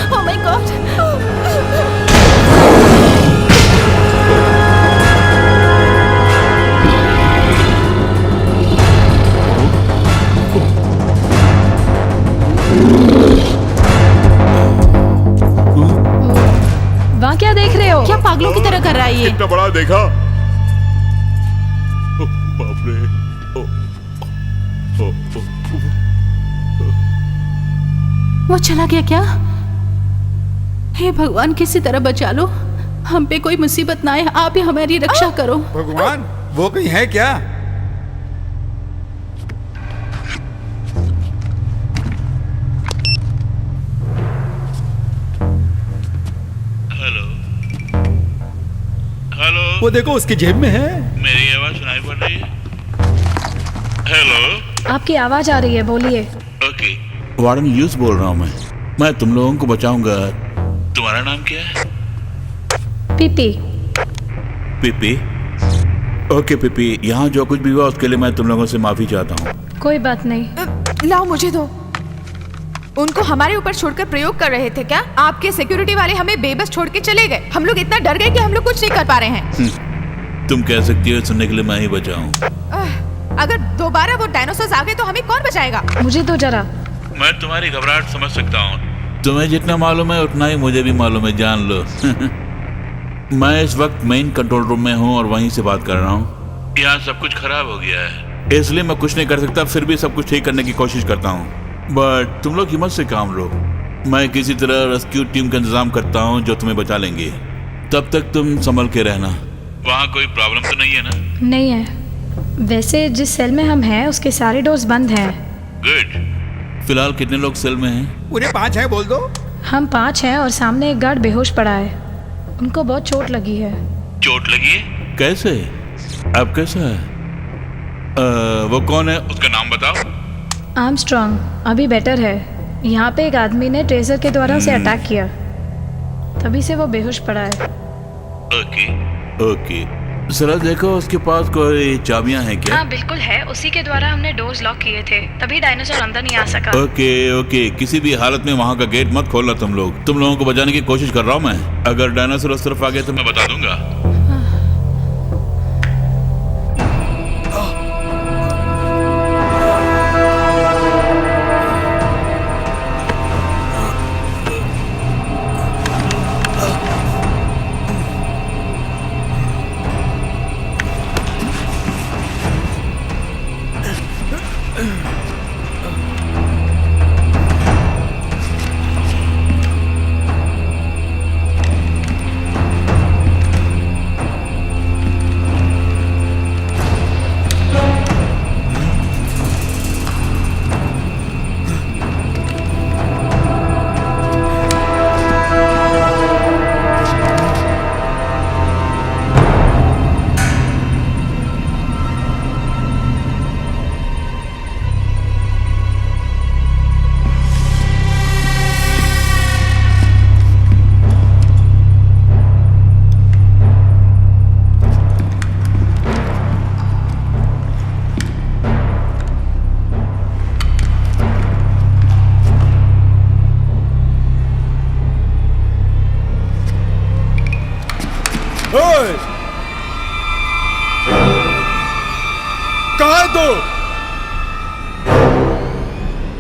Oh my God! वहाँ क्या देख रहे हो? क्या पागलों की तरह कर रहा है ये? कितना बड़ा देखा? बाप रे। वो चला गया क्या? हे भगवान, किसी तरह बचा लो। हम पे कोई मुसीबत ना आए, आप ही हमारी रक्षा करो। भगवान, वो कहीं है क्या? हेलो हेलो, वो देखो उसकी जेब में है। मेरी आवाज सुनाई पड़ रही है? हेलो, आपकी आवाज आ रही है, बोलिए। ओके, वार्डन यूस बोल रहा हूँ मैं तुम लोगों को बचाऊंगा। तुम्हारा नाम क्या है? पीपी। पीपी? ओके पीपी, यहाँ जो कुछ भी हुआ उसके लिए मैं तुम लोगों से माफी चाहता हूँ। कोई बात नहीं। लाओ, मुझे दो। उनको हमारे ऊपर छोड़कर प्रयोग कर रहे थे क्या? आपके सिक्योरिटी वाले हमें बेबस छोड़ के चले गए। हम लोग इतना डर गए कि हम लोग कुछ नहीं कर पा रहे हैं। तुम कह सकती हो, सुनने के लिए मैं ही बचा हूँ। अगर दोबारा वो डायनासोर आ गए तो हमें कौन बचाएगा? मुझे तो जरा। मैं तुम्हारी घबराहट समझ सकता हूँ। तुम्हें जितना मालूम है उतना ही मुझे भी मालूम है, जान लो। मैं इस वक्त मेन कंट्रोल रूम में हूँ और वहीं से बात कर रहा हूँ। यहाँ सब कुछ खराब हो गया है, इसलिए मैं कुछ नहीं कर सकता। फिर भी सब कुछ ठीक करने की कोशिश करता हूँ, बट तुम लोग हिम्मत से काम लो। मैं किसी तरह रेस्क्यू टीम का इंतजाम करता हूँ जो तुम्हें बचा लेंगे। तब तक तुम संभल के रहना। वहाँ कोई प्रॉब्लम तो नहीं है ना? नहीं है। वैसे जिस सेल में हम हैं उसके सारे डोर्स बंद हैं। गुड। फिलहाल कितने लोग सेल में हैं? उन्हें 5 हैं, बोल दो। हम 5 हैं और सामने एक गार्ड बेहोश पड़ा है। उनको बहुत चोट लगी है। चोट लगी है? कैसे? अब कैसा है? वो कौन है, उसका नाम बताओ। आर्मस्ट्रॉन्ग अभी बेटर है। यहाँ पे एक आदमी ने ट्रेजर के द्वारा उसे अटैक किया, तभी से वो बेहोश पड़ा है। ओके ओके, जरा देखो उसके पास कोई चाबियां हैं क्या? हाँ बिल्कुल है, उसी के द्वारा हमने डोर्स लॉक किए थे, तभी डायनासोर अंदर नहीं आ सका। ओके ओके, किसी भी हालत में वहाँ का गेट मत खोलना तुम लोग। तुम लोगों को बचाने की कोशिश कर रहा हूँ मैं। अगर डायनासोर उस तरफ आ गए तो मैं बता दूंगा।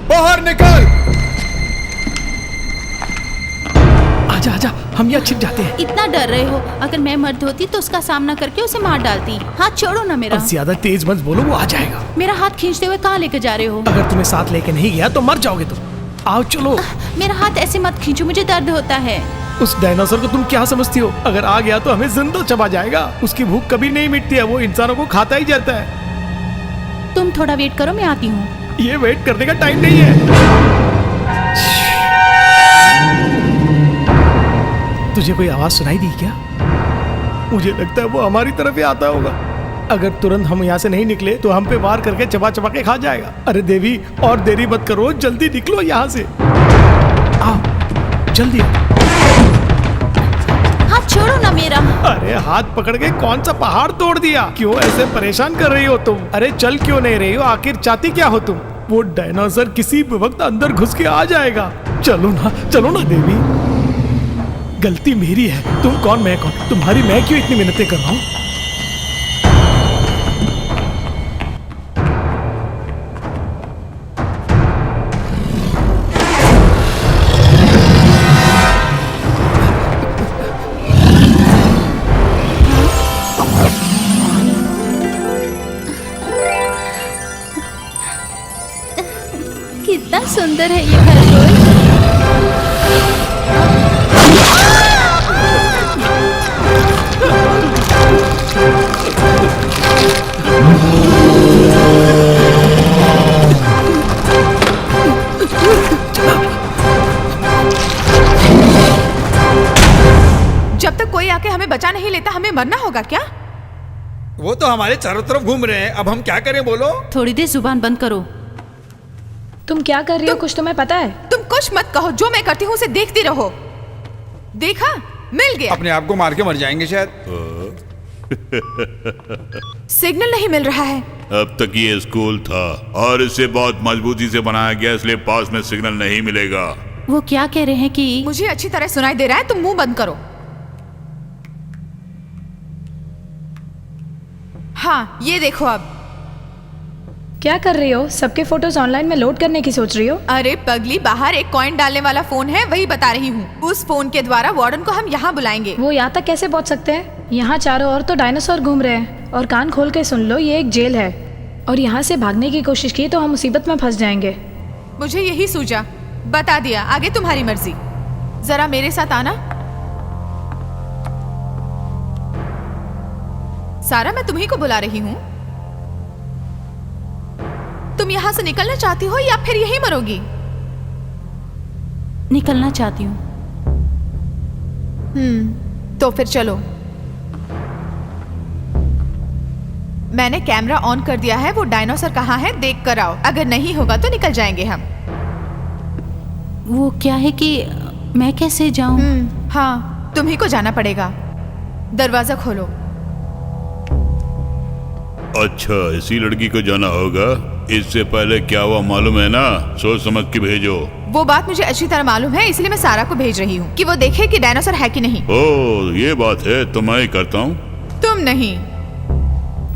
बाहर निकल। आजा आजा, हम यहाँ छिप जाते हैं। इतना डर रहे हो, अगर मैं मर्द होती तो उसका सामना करके उसे मार डालती। हाथ छोड़ो ना मेरा। अब ज्यादा तेज मत बोलो, वो आ जाएगा। मेरा हाथ खींचते हुए कहाँ लेके जा रहे हो? अगर तुम्हें साथ लेके नहीं गया तो मर जाओगे तुम। आओ चलो। मेरा हाथ ऐसे मत खींचो, मुझे दर्द होता है। उस डायनासोर को तुम क्या समझती हो? अगर आ गया तो हमें जिंदा चबा जाएगा। उसकी भूख कभी नहीं मिटती है, वो इंसानों को खाता ही जाता है। तुम थोड़ा वेट करो, मैं आती हूँ। ये वेट करने का टाइम नहीं है। तुझे कोई आवाज सुनाई दी क्या? मुझे लगता है वो हमारी तरफ ही आता होगा। अगर तुरंत हम यहाँ से नहीं निकले तो हम पे वार करके चबा चबा के खा जाएगा। अरे देवी, और देरी मत करो, जल्दी निकलो यहाँ से। आओ जल्दी। हाथ छोड़ो ना मेरा। अरे हाथ पकड़ के कौन सा पहाड़ तोड़ दिया? क्यों ऐसे परेशान कर रही हो तुम? अरे चल क्यों नहीं रही हो? आखिर चाहती क्या हो तुम? वो डायनासोर किसी भी वक्त अंदर घुस के आ जाएगा। चलो ना देवी। गलती मेरी है। तुम कौन मैं कौन? तुम्हारी मैं क्यों इतनी मिन्नतें कर रहा हूँ? कितना सुंदर है ये खरगोश। जब तक कोई आके हमें बचा नहीं लेता हमें मरना होगा क्या? वो तो हमारे चारों तरफ घूम रहे हैं, अब हम क्या करें बोलो? थोड़ी देर जुबान बंद करो। तुम क्या कर रही हो? कुछ तुम्हें पता है? तुम कुछ मत कहो, जो मैं करती हूँ उसे देखती रहो। देखा, मिल गया। अपने आप को मार के मर जाएंगे शायद। सिग्नल नहीं मिल रहा है। अब तक ये स्कूल था और इसे बहुत मजबूती से बनाया गया, इसलिए पास में सिग्नल नहीं मिलेगा। वो क्या कह रहे हैं कि मुझे अच्छी तरह सुनाई दे रहा है, तुम मुंह बंद करो। हाँ, ये देखो अब। क्या कर रही हो? सबके फोटोज ऑनलाइन में लोड करने की सोच रही हो? अरे पगली, बाहर एक कॉइन डालने वाला फोन है, वही बता रही हूँ। उस फोन के द्वारा वार्डन को हम यहाँ बुलाएंगे। वो यहाँ तक कैसे पहुँच सकते हैं? यहाँ चारों ओर तो डायनासोर घूम रहे हैं। और कान खोल के सुन लो, ये एक जेल है और यहाँ से भागने की कोशिश की तो हम मुसीबत में फंस जाएंगे। मुझे यही सूझा, बता दिया, आगे तुम्हारी मर्जी। जरा मेरे साथ आना। सारा, मैं तुम्ही को बुला रही हूँ। तुम यहाँ से निकलना चाहती हो या फिर यहीं मरोगी? निकलना चाहती हूँ। तो फिर चलो। मैंने कैमरा ऑन कर दिया है, वो डायनासोर कहाँ है देख कर आओ। अगर नहीं होगा तो निकल जाएंगे हम। वो क्या है कि मैं कैसे जाऊं? हाँ, तुम्ही को जाना पड़ेगा। दरवाजा खोलो। अच्छा, इसी लड़की को जाना होगा। इससे पहले क्या हुआ मालूम है ना? सोच समझ के भेजो। वो बात मुझे अच्छी तरह मालूम है, इसलिए मैं सारा को भेज रही हूँ कि वो देखे कि डायनासोर है कि नहीं। ओ, ये बात है तो मैं ही करता हूँ। तुम नहीं।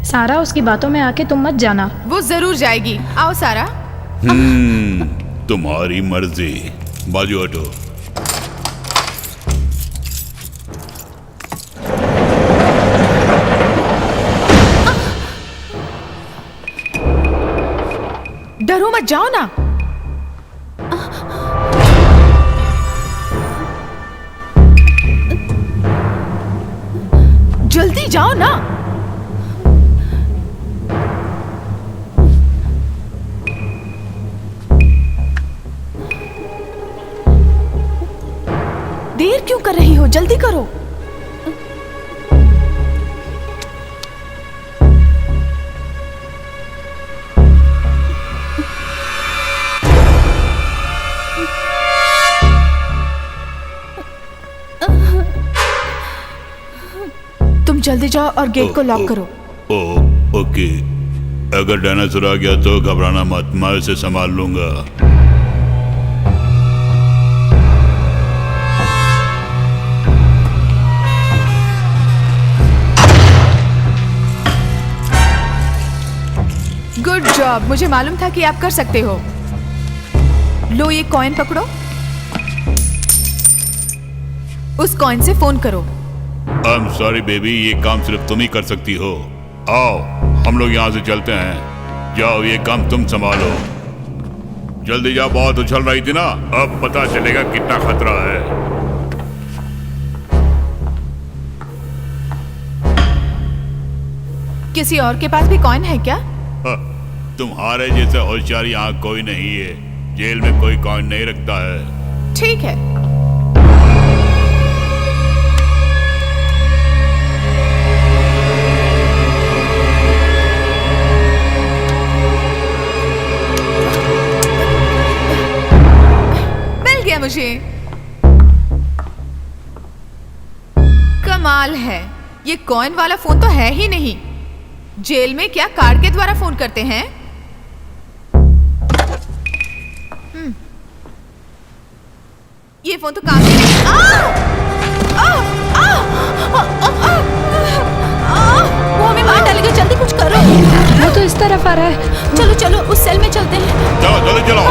सारा, उसकी बातों में आके तुम मत जाना। वो जरूर जाएगी। आओ सारा। तुम्हारी मर्जी। बाजू हटो। डरो मत, जाओ ना। जल्दी जाओ ना। देर क्यों कर रही हो? जल्दी करो। तुम जल्दी जाओ और गेट को लॉक करो। ओके। अगर डायनासोर आ गया तो घबराना मत, मैं उसे संभाल लूंगा। गुड जॉब, मुझे मालूम था कि आप कर सकते हो। लो ये कॉइन पकड़ो, उस कॉइन से फोन करो। आई एम सॉरी बेबी, ये काम सिर्फ तुम ही कर सकती हो। आओ हम लोग यहाँ से चलते हैं। जाओ ये काम तुम संभालो। जल्दी जाओ, बहुत उछल रही थी ना, अब पता चलेगा कितना खतरा है। किसी और के पास भी कॉइन है क्या? तुम्हारे जैसे होशियार यहाँ कोई नहीं है। जेल में कोई कॉइन नहीं रखता है। ठीक है। मिल गया मुझे। कमाल है, ये कॉइन वाला फोन तो है ही नहीं। जेल में क्या कार्ड के द्वारा फोन करते हैं? ये फोन तो काम ही नहीं। वो हमें मार डालेगा, जल्दी कुछ करो। वो तो इस तरफ आ रहा है। चलो चलो उस सेल में चलते हैं। चलो जल्दी चलो।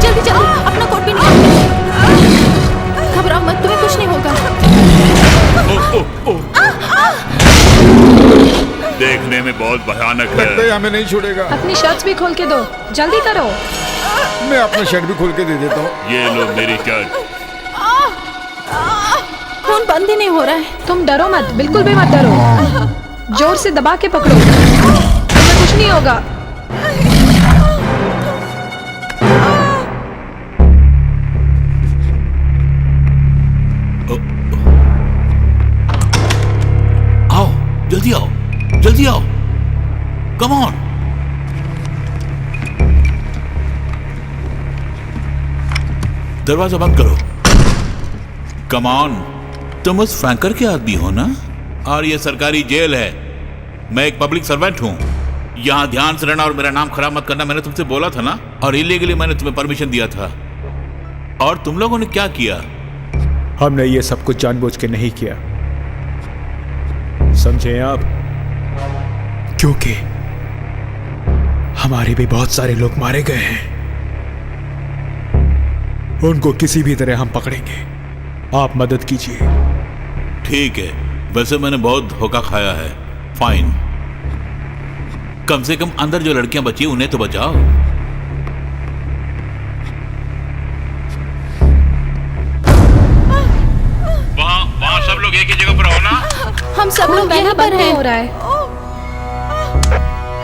जल्दी जल्दी अपना कोट भी निकाल। घबराओ मत, तुम्हें कुछ नहीं होगा। देखने में बहुत भयानक लगता है। है हमें नहीं छोड़ेगा। अपनी शर्ट्स भी खोल के दो, जल्दी करो। मैं अपना शर्ट भी खोल के दे देता हूँ। ये लो मेरी शर्ट। खून बंद ही नहीं हो रहा है। तुम डरो मत, बिल्कुल भी मत डरो। जोर से दबा के पकड़ो, तुम्हें कुछ नहीं होगा। आओ जल्दी आओ, जल्दी आओ, कम ऑन। दरवाजा बंद करो। Come on. तुम उस फ्रैंकर के आदमी हो ना? और ये सरकारी जेल है। मैं एक पब्लिक सर्वेंट हूँ। यहाँ ध्यान से रहना और मेरा नाम खराब मत करना, मैंने तुमसे बोला था ना। और इलीगली मैंने तुम्हें परमिशन दिया था। और तुम लोगों ने क्या किया? हमने ये सब कुछ जानबूझ के नहीं किया, समझे आप? क्योंकि हमारे भी बहुत सारे लोग मारे गए हैं। उनको किसी भी तरह हम पकड़ेंगे। आप मदद कीजिए। ठीक है, वैसे मैंने बहुत धोखा खाया है। फाइन। कम से कम अंदर जो लड़कियां बची उन्हें तो बचाओ। वहाँ सब लोग एक ही जगह पर हो ना? हम सब लोग यहाँ पर हैं। हो रहा है।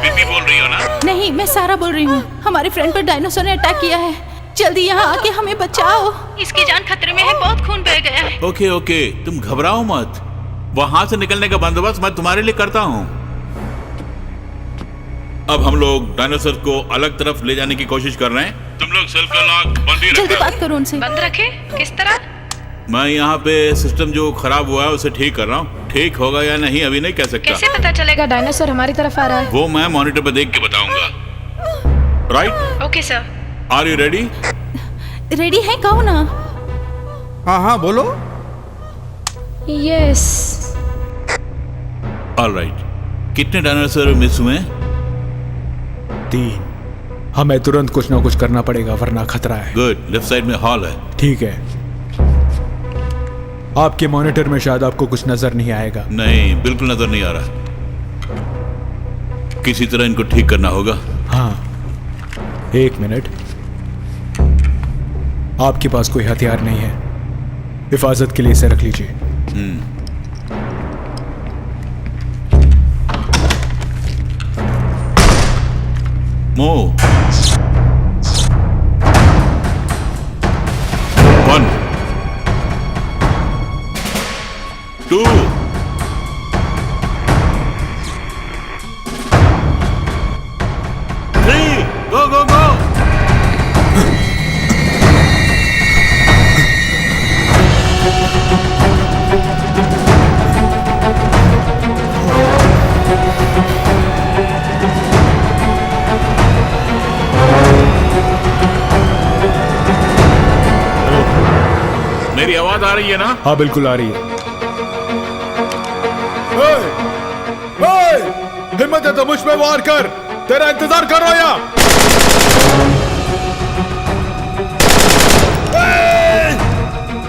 बीबी बोल रही हो ना? नहीं, मैं सारा बोल रही हूँ। हमारे फ्रेंड पर डायनासोर ने अटैक किया है। जल्दी यहाँ आके हमें बचाओ। इसकी जान खतरे में है, बहुत खून बह गया है। ओके ओके, तुम घबराओ मत। वहां से निकलने का बंदोबस्त मैं तुम्हारे लिए करता हूँ। अब हम लोग डायनासोर को अलग तरफ ले जाने की कोशिश कर रहे हैं। तुम लोग सेल का लॉक बंद ही जल्दी रखो। बात करो उनसे। बंद रखे? किस तरह? मैं यहाँ पे सिस्टम जो खराब हुआ है उसे ठीक कर रहा हूँ। ठीक होगा या नहीं अभी नहीं कह सकता। कैसे पता चलेगा डायनासोर हमारी तरफ आ रहा है? वो मैं मॉनिटर पे देख के बताऊंगा। Right? Okay sir. Are you ready? Ready है, कहो ना। हाँ हाँ बोलो। यस। ऑलराइट। कितने डायनासोर मिस हुए? 3। हमें तुरंत कुछ ना कुछ करना पड़ेगा वरना खतरा है। गुड। लेफ्ट साइड में हॉल है। ठीक है। आपके मॉनिटर में शायद आपको कुछ नजर नहीं आएगा। नहीं, बिल्कुल नजर नहीं आ रहा। किसी तरह इनको ठीक करना होगा। हाँ, 1 मिनट। आपके पास कोई हथियार नहीं है, हिफाजत के लिए इसे रख लीजिए। मूव। 1 2 3 गो गो गो। मेरी आवाज आ रही है ना? हाँ बिल्कुल आ रही है। हिम्मत है तो मुझ पे वार कर, तेरा इंतजार कर रहा या?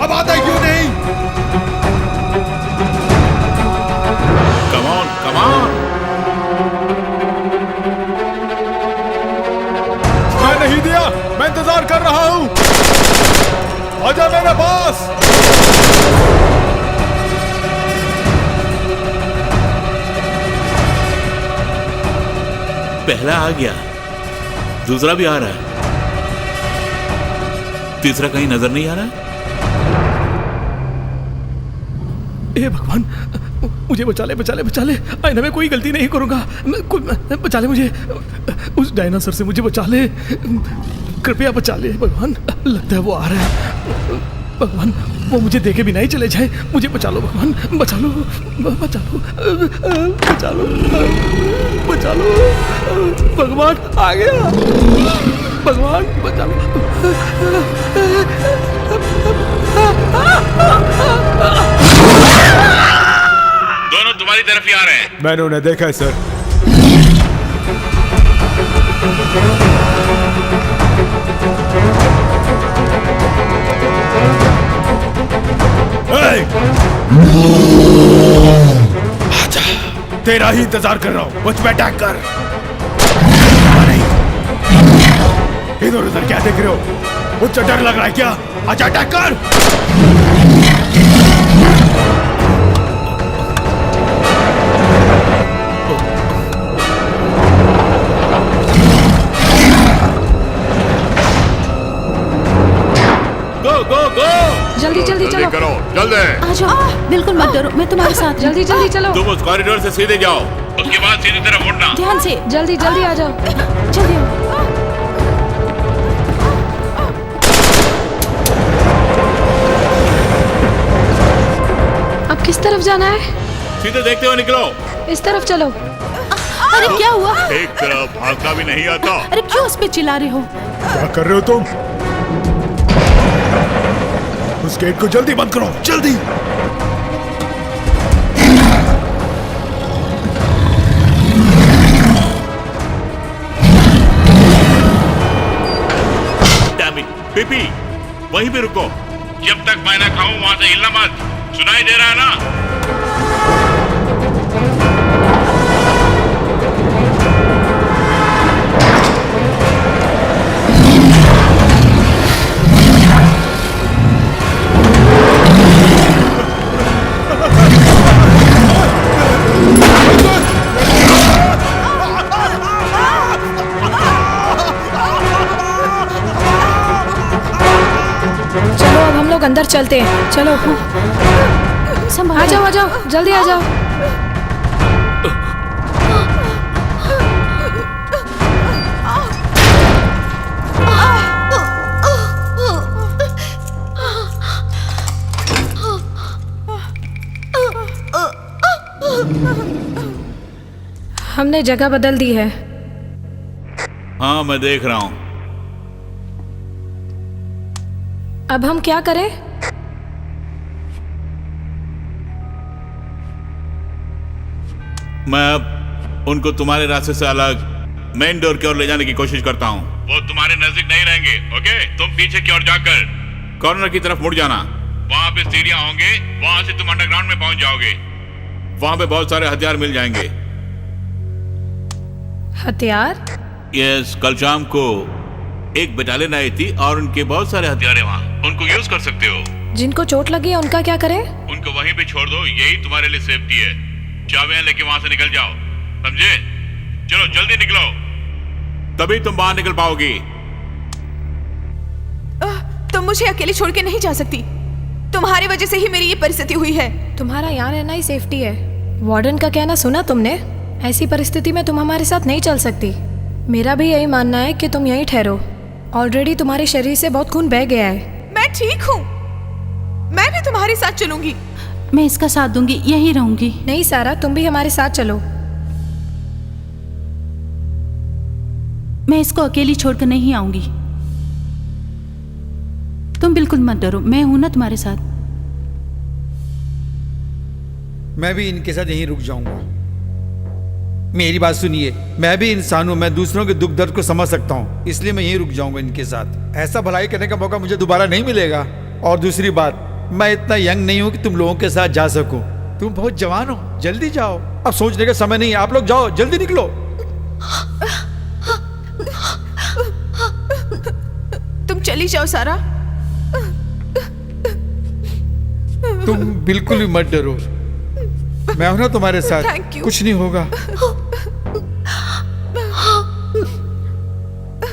अब आता है क्यों नहीं? Come on, come on. मैं नहीं दिया, मैं इंतजार कर रहा हूं। आजा मेरे पास। पहला आ गया, दूसरा भी आ रहा है, तीसरा कहीं नजर नहीं आ रहा है। हे भगवान, मुझे बचा ले, बचा ले, बचा ले। आईना में कोई गलती नहीं करूंगा। बचा ले मुझे, उस डायनासोर से मुझे बचा ले, कृपया बचा ले भगवान। लगता है वो आ रहा है। भगवान, वो मुझे देखे भी नहीं चले जाए। मुझे बचा लो भगवान, बचा लो, बचा लो, बचा लो, बचा लो भगवान। आ गया भगवान, बचा लो। दोनों तुम्हारी तरफ ही आ रहे हैं। मैंने उन्हें देखा है सर। आजा, तेरा ही इंतजार कर रहा हूं, मुझ पे अटैक कर। इधर उधर क्या देख रहे हो? मुझसे डर लग रहा है क्या? आजा अटैक कर। गो गो गो, जल्दी जल्दी चलो, करो, जल्दी। आ जाओ, बिल्कुल मत डरो, मैं तुम्हारे साथ हूँ। जल्दी जल्दी चलो, तुम उस कॉरिडोर से सीधे जाओ, उसके बाद सीधी तरफ मुड़ना। ध्यान से, जल्दी जल्दी आ जाओ। जल्दी आओ। अब किस तरफ जाना है? सीधे देखते हुए निकलो। इस तरफ चलो। अरे क्या हुआ? एक तरफ भागना भी नहीं आता। अरे क्यों उस पे चिल्ला रहे हो? क्या कर रहे हो तुम? उस गेट को जल्दी बंद करो, जल्दी। डैम इट, पीपी, वहीं पे रुको। जब तक मैं ना खाऊं वहां से हिलना मत। सुनाई दे रहा है ना? चलो अब हम लोग अंदर चलते हैं। चलो आ जाओ, आ जाओ, जल्दी आ जाओ। हमने जगह बदल दी है। हाँ मैं देख रहा हूं। अब हम क्या करें? मैं अब उनको तुम्हारे रास्ते से अलग मेन डोर की ओर ले जाने की कोशिश करता हूँ। वो तुम्हारे नजदीक नहीं रहेंगे, ओके? तुम पीछे की ओर जाकर कॉर्नर की तरफ मुड़ जाना। वहां पे सीढ़ियां होंगे, वहां से तुम अंडरग्राउंड में पहुंच जाओगे। वहां पे बहुत सारे हथियार मिल जाएंगे। हथियार? यस, कल शाम को एक बटालियन आई थी और उनके बहुत सारे हथियार हैं वहाँ। उनको यूज कर सकते हो। जिनको चोट लगी है उनका क्या करें? उनको वहीं पे छोड़ दो, यही तुम्हारे लिए सेफ्टी है। चाबियां लेके वहां से निकल जाओ, समझे? चलो जल्दी निकलो, तभी तुम बाहर निकल पाओगी। तुम मुझे अकेले छोड़ के नहीं जा सकती। तुम्हारी वजह से ही मेरी ये परिस्थिति हुई है। तुम्हारा यहाँ रहना ही सेफ्टी है। वार्डन का कहना सुना तुमने? ऐसी परिस्थिति में तुम हमारे साथ नहीं चल सकती। मेरा भी यही मानना है कि तुम यहीं ठहरो। ऑलरेडी तुम्हारे शरीर से बहुत खून बह गया है। मैं ठीक हूँ, मैं भी तुम्हारे साथ चलूंगी। मैं इसका साथ दूंगी, यहीं रहूंगी। नहीं सारा, तुम भी हमारे साथ चलो। मैं इसको अकेली छोड़कर नहीं आऊंगी। तुम बिल्कुल मत डरो, मैं हूं ना तुम्हारे साथ। मैं भी इनके साथ यहीं रुक जाऊंगा। मेरी बात सुनिए, मैं भी इंसान हूं, मैं दूसरों के दुख दर्द को समझ सकता हूं, इसलिए मैं यहीं रुक जाऊंगा इनके साथ। ऐसा भलाई करने का मौका मुझे दोबारा नहीं मिलेगा। और दूसरी बात, मैं इतना यंग नहीं हूं कि तुम लोगों के साथ जा सकूं। तुम बहुत जवान हो, जल्दी जाओ, अब सोचने का समय नहीं है। आप लोग जाओ, जल्दी निकलो। तुम चली जाओ सारा। तुम बिल्कुल भी मत डरो, मैं हूं ना तुम्हारे साथ, Thank you. कुछ नहीं होगा।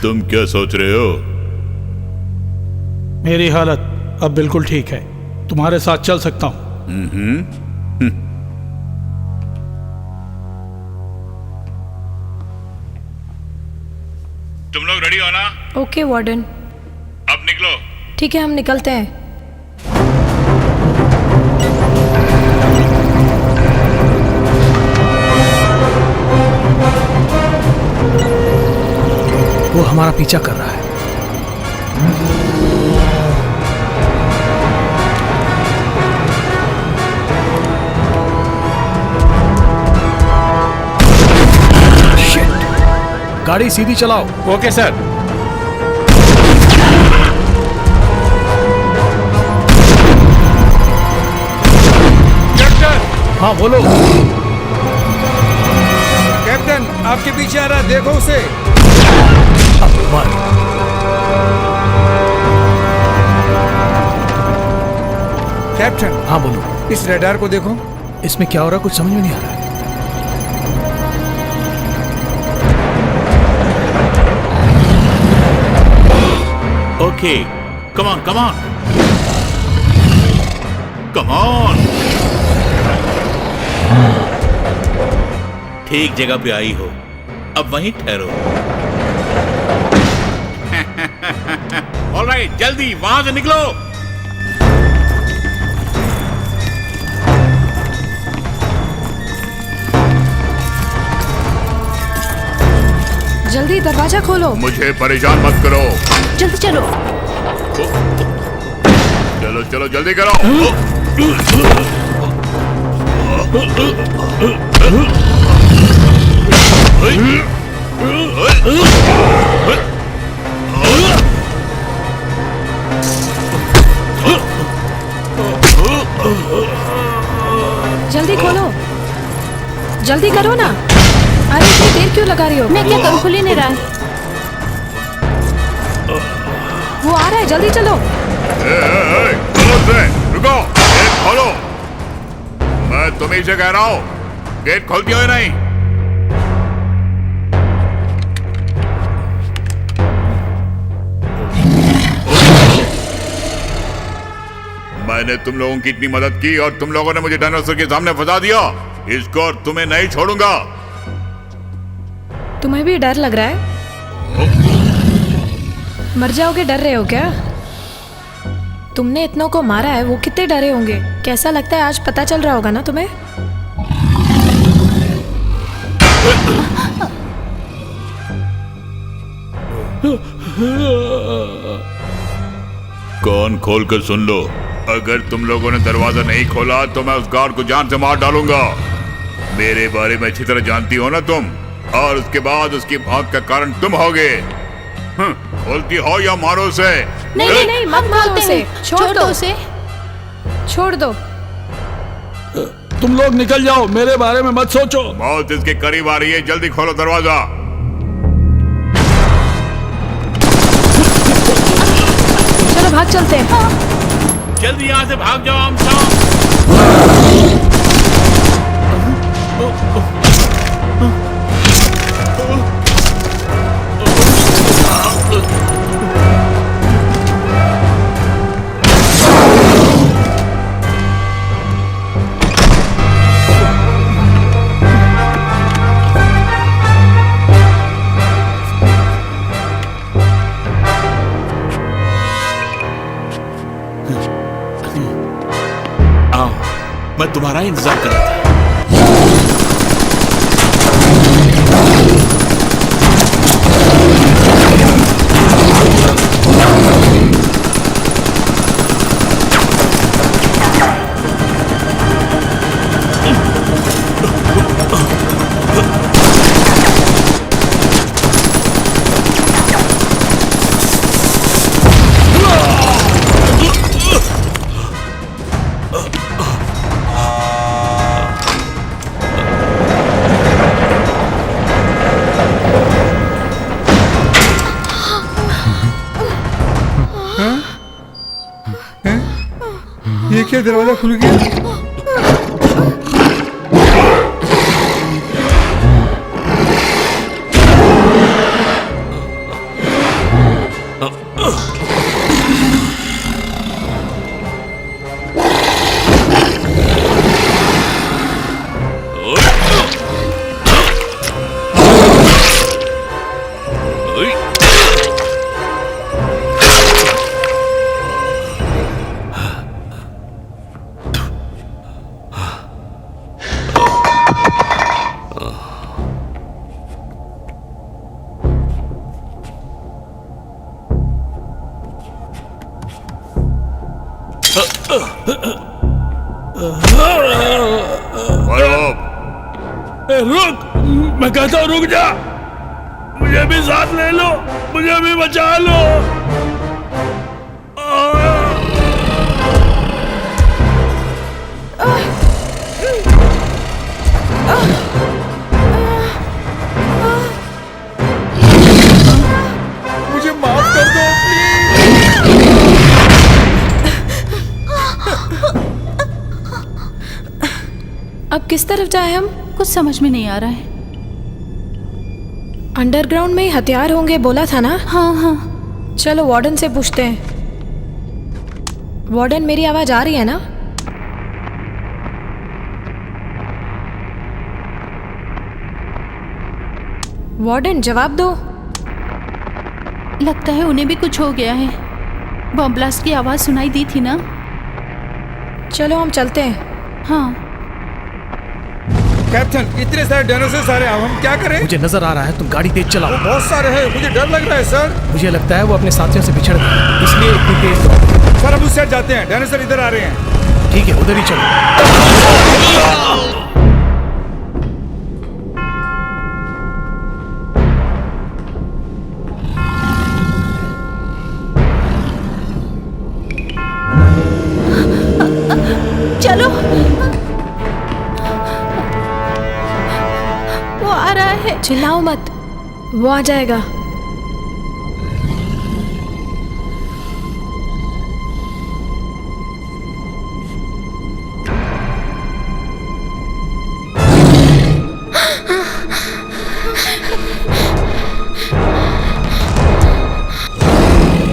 तुम क्या सोच रहे हो? मेरी हालत अब बिल्कुल ठीक है, तुम्हारे साथ चल सकता हूँ। तुम लोग रेडी हो ना? Okay warden. अब निकलो। ठीक है, हम निकलते हैं। वो हमारा पीछा कर रहा है। गाड़ी सीधी चलाओ। Okay sir. कैप्टन। हाँ बोलो। कैप्टन आपके पीछे आ रहा है, देखो उसे। कैप्टन। हाँ बोलो। इस रडार को देखो। इसमें क्या हो रहा है, कुछ समझ में नहीं आ रहा है। Okay, come on, come on. Come on. ठीक जगह पे आई हो, अब वहीं ठहरो। ऑलराइट, जल्दी वहां से निकलो। जल्दी दरवाजा खोलो। मुझे परेशान मत करो। जल्दी चलो। चलो चलो जल्दी करो। जल्दी खोलो, जल्दी करो ना। अरे इतनी देर क्यों लगा रही हो? मैं क्या करूं, खुल ही नहीं रहा। वो आ रहा है, जल्दी चलो। रुको, गेट खोलो। मैं तुम्हीं से कह रहा हूँ, गेट खोलती हो या नहीं? मैंने तुम लोगों की इतनी मदद की और तुम लोगों ने मुझे डायनासोर के सामने फंसा दिया। इसको और तुम्हें नहीं छोड़ूंगा। तुम्हें भी डर लग रहा है? मर जाओगे, डर रहे हो क्या? तुमने इतनों को मारा है, वो कितने डरे होंगे। कैसा लगता है, आज पता चल रहा होगा ना तुम्हें? कान खोल कर सुन लो, अगर तुम लोगों ने दरवाजा नहीं खोला तो मैं उस गार्ड को जान से मार डालूंगा। मेरे बारे में अच्छी तरह जानती हो ना तुम, और उसके बाद उसकी मौत का कारण तुम होगे। खोलती हो या मारो उसे। नहीं नहीं नहीं, मत मारो उसे, छोड़ दो उसे, छोड़ दो। तुम लोग निकल जाओ, मेरे बारे में मत सोचो। मौत इसके करीब आ रही है, जल्दी खोलो दरवाजा। चलो भाग चलते हैं। जल्दी यहाँ से भाग जाओ हम सब। आओ, मैं तुम्हारा इंतजार कर रहा था। ये क्या दरवाजा खुल गया? रुक, मैं कहता हूँ रुक जा, मुझे भी साथ ले लो, मुझे भी बचा लो। मुझे माफ कर दो अब किस तरफ जाए हम? कुछ समझ में नहीं आ रहा है। अंडरग्राउंड में ही हथियार होंगे बोला था ना? हाँ हाँ। चलो वार्डन से पूछते हैं। वार्डन, मेरी आवाज आ रही है ना? वार्डन, जवाब दो। लगता है उन्हें भी कुछ हो गया है। बम ब्लास्ट की आवाज सुनाई दी थी ना? चलो हम चलते हैं। हाँ। कैप्टन, इतने सारे डायनासोर आ रहे हैं, हम क्या करें? मुझे नजर आ रहा है, तुम गाड़ी तेज चलाओ। बहुत सारे हैं, मुझे डर लग रहा है सर। मुझे लगता है वो अपने साथियों से बिछड़ गए, इसलिए इतनी तेज दौड़। सर, हम उस साइड जाते हैं, डायनासोर इधर आ रहे हैं। ठीक है, उधर ही चलो। चलो, वो आ रहा है। चिल्लाओ मत, वो आ जाएगा।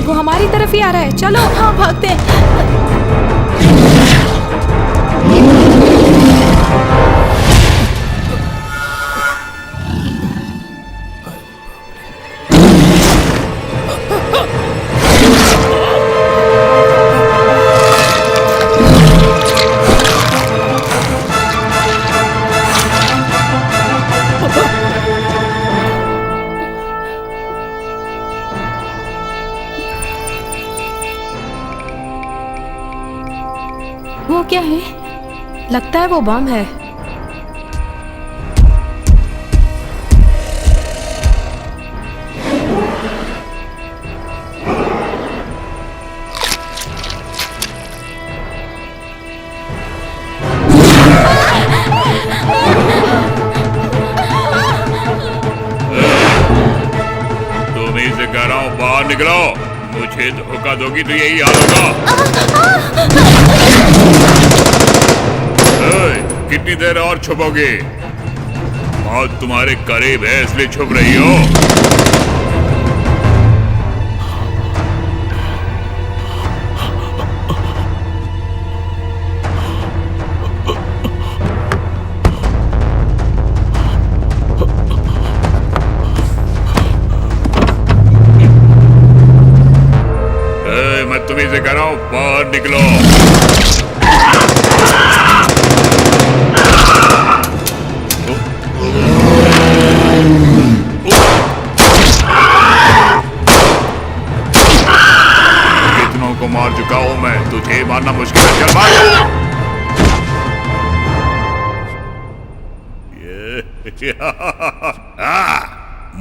वो हमारी तरफ ही आ रहा है। चलो। हाँ, भागते हैं। वो क्या है? लगता है वो बम है। तुम्हीं से कह रहा हूँ, बाहर निकलो। मुझे धोखा दोगी तो यही हाल होगा। कितनी देर और छुपोगे? मौत तुम्हारे करीब है, इसलिए छुप रही हो। मैं तुम्हीं से कह रहा हूं, बाहर निकलो। कितनों को मार चुका हूं मैं, तुझे मारना मुश्किल है। चल मार।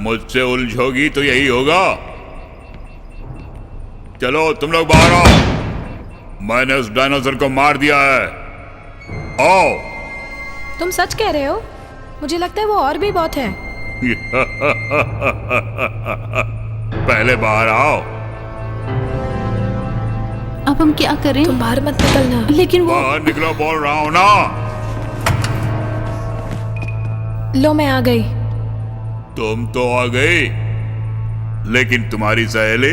मुझसे उलझोगी तो यही होगा। चलो तुम लोग बाहर आओ, मैंने उस डायनासोर को मार दिया है। आओ। तुम सच कह रहे हो? मुझे लगता है वो और भी बहुत है। पहले बाहर आओ। अब हम क्या करें? तुम बाहर मत निकलना। लेकिन वो बाहर निकलो बोल रहा हूँ ना। लो मैं आ गई। तुम तो आ गई, लेकिन तुम्हारी सहेली?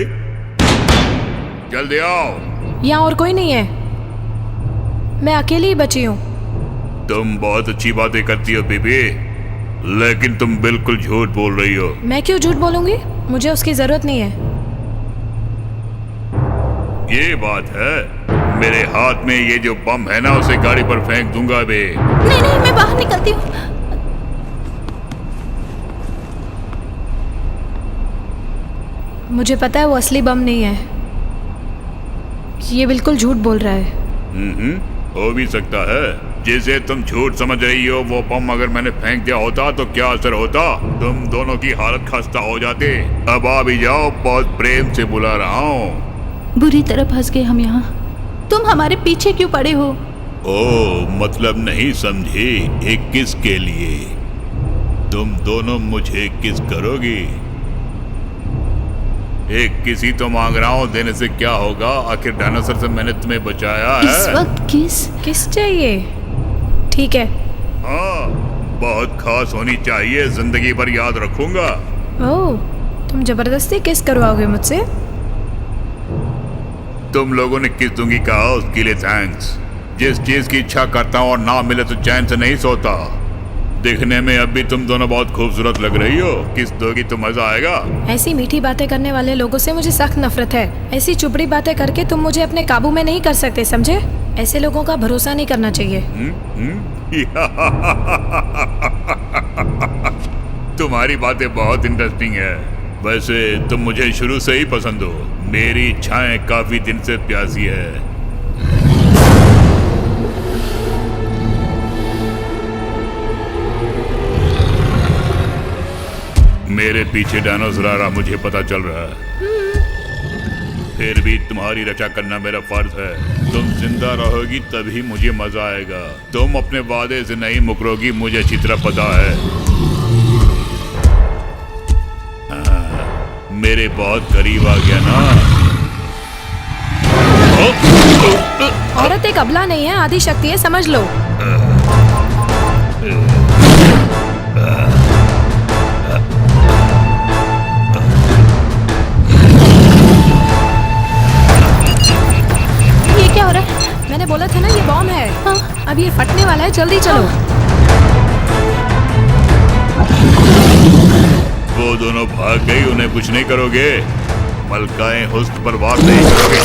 जल्दी आओ। यहाँ और कोई नहीं है, मैं अकेली ही बची हूँ। तुम बहुत अच्छी बातें करती हो बीबी, लेकिन तुम बिल्कुल झूठ बोल रही हो। मैं क्यों झूठ बोलूंगी? मुझे उसकी जरूरत नहीं है। ये बात है, मेरे हाथ में ये जो बम है ना, उसे गाड़ी पर फेंक दूंगा बे। नहीं नहीं, मैं बाहर निकलती हूँ। मुझे पता है वो असली बम नहीं है, ये बिल्कुल झूठ बोल रहा है। हो भी सकता है। जिसे तुम झूठ समझ रही हो, वो बम अगर मैंने फेंक दिया होता तो क्या असर होता? तुम दोनों की हालत खस्ता हो जाती। अब आ भी जाओ, बहुत प्रेम से बुला रहा हूँ। बुरी तरह फंस गए हम यहाँ। तुम हमारे पीछे क्यों पड़े हो? ओ, मतलब नहीं समझी। एक किस के लिए? तुम दोनों मुझे किस करोगी? एक किसी तो मांग रहा हूँ, देने से क्या होगा? आखिर डायनासोर से मैंने तुम्हें बचाया है। इस वक्त किस चाहिए? ठीक है। हाँ, बहुत खास होनी चाहिए, जिंदगी भर याद रखूंगा। ओह, तुम जबरदस्ती किस करवाओगे मुझसे? तुम लोगों ने किस दूंगी कहा, उसके लिए थैंक्स। जिस चीज की इच्छा करता हूँ और ना मिले तो चैन से नहीं सोता। दिखने में अब भी तुम दोनों बहुत खूबसूरत लग रही हो। किस दोगी तो मजा आएगा। ऐसी मीठी बातें करने वाले लोगों से मुझे सख्त नफरत है। ऐसी चुपड़ी बातें करके तुम मुझे अपने काबू में नहीं कर सकते, समझे? ऐसे लोगों का भरोसा नहीं करना चाहिए। तुम्हारी बातें बहुत इंटरेस्टिंग है। वैसे तुम मुझे शुरू से ही पसंद हो। मेरी इच्छाएं काफी दिन से प्यासी है। मेरे पीछे डायनासोर आ रहा, मुझे पता चल रहा है। फिर भी तुम्हारी रक्षा करना मेरा फर्ज है। तुम जिंदा रहोगी तभी मुझे मजा आएगा। तुम अपने वादे से नहीं मुकरोगी, मुझे अच्छी तरह पता है। मेरे बहुत करीब आ गया ना। औरत एक अबला नहीं है, आदि शक्ति है, समझ लो। क्या हो रहा है? मैंने बोला था ना ये बॉम्ब है। हाँ। अब ये फटने वाला है, जल्दी चलो। वो दोनों भाग गई, उन्हें कुछ नहीं करोगे? मलकाए हुस्न पर वार नहीं करोगे?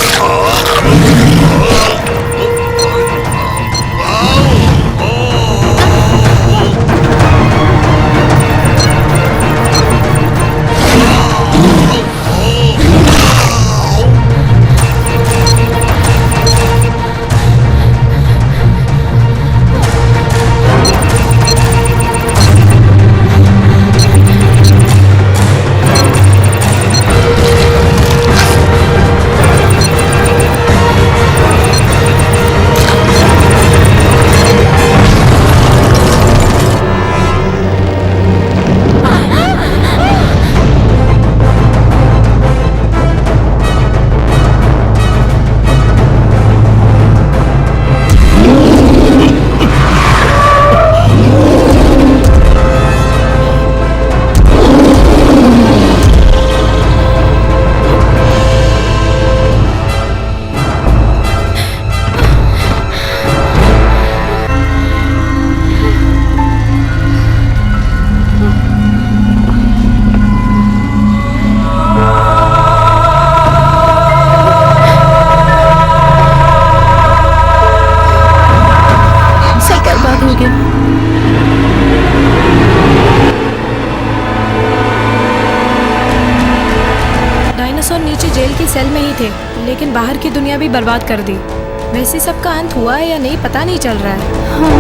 सेल में ही थे, लेकिन बाहर की दुनिया भी बर्बाद कर दी। वैसे सबका अंत हुआ है या नहीं पता नहीं चल रहा है। हाँ।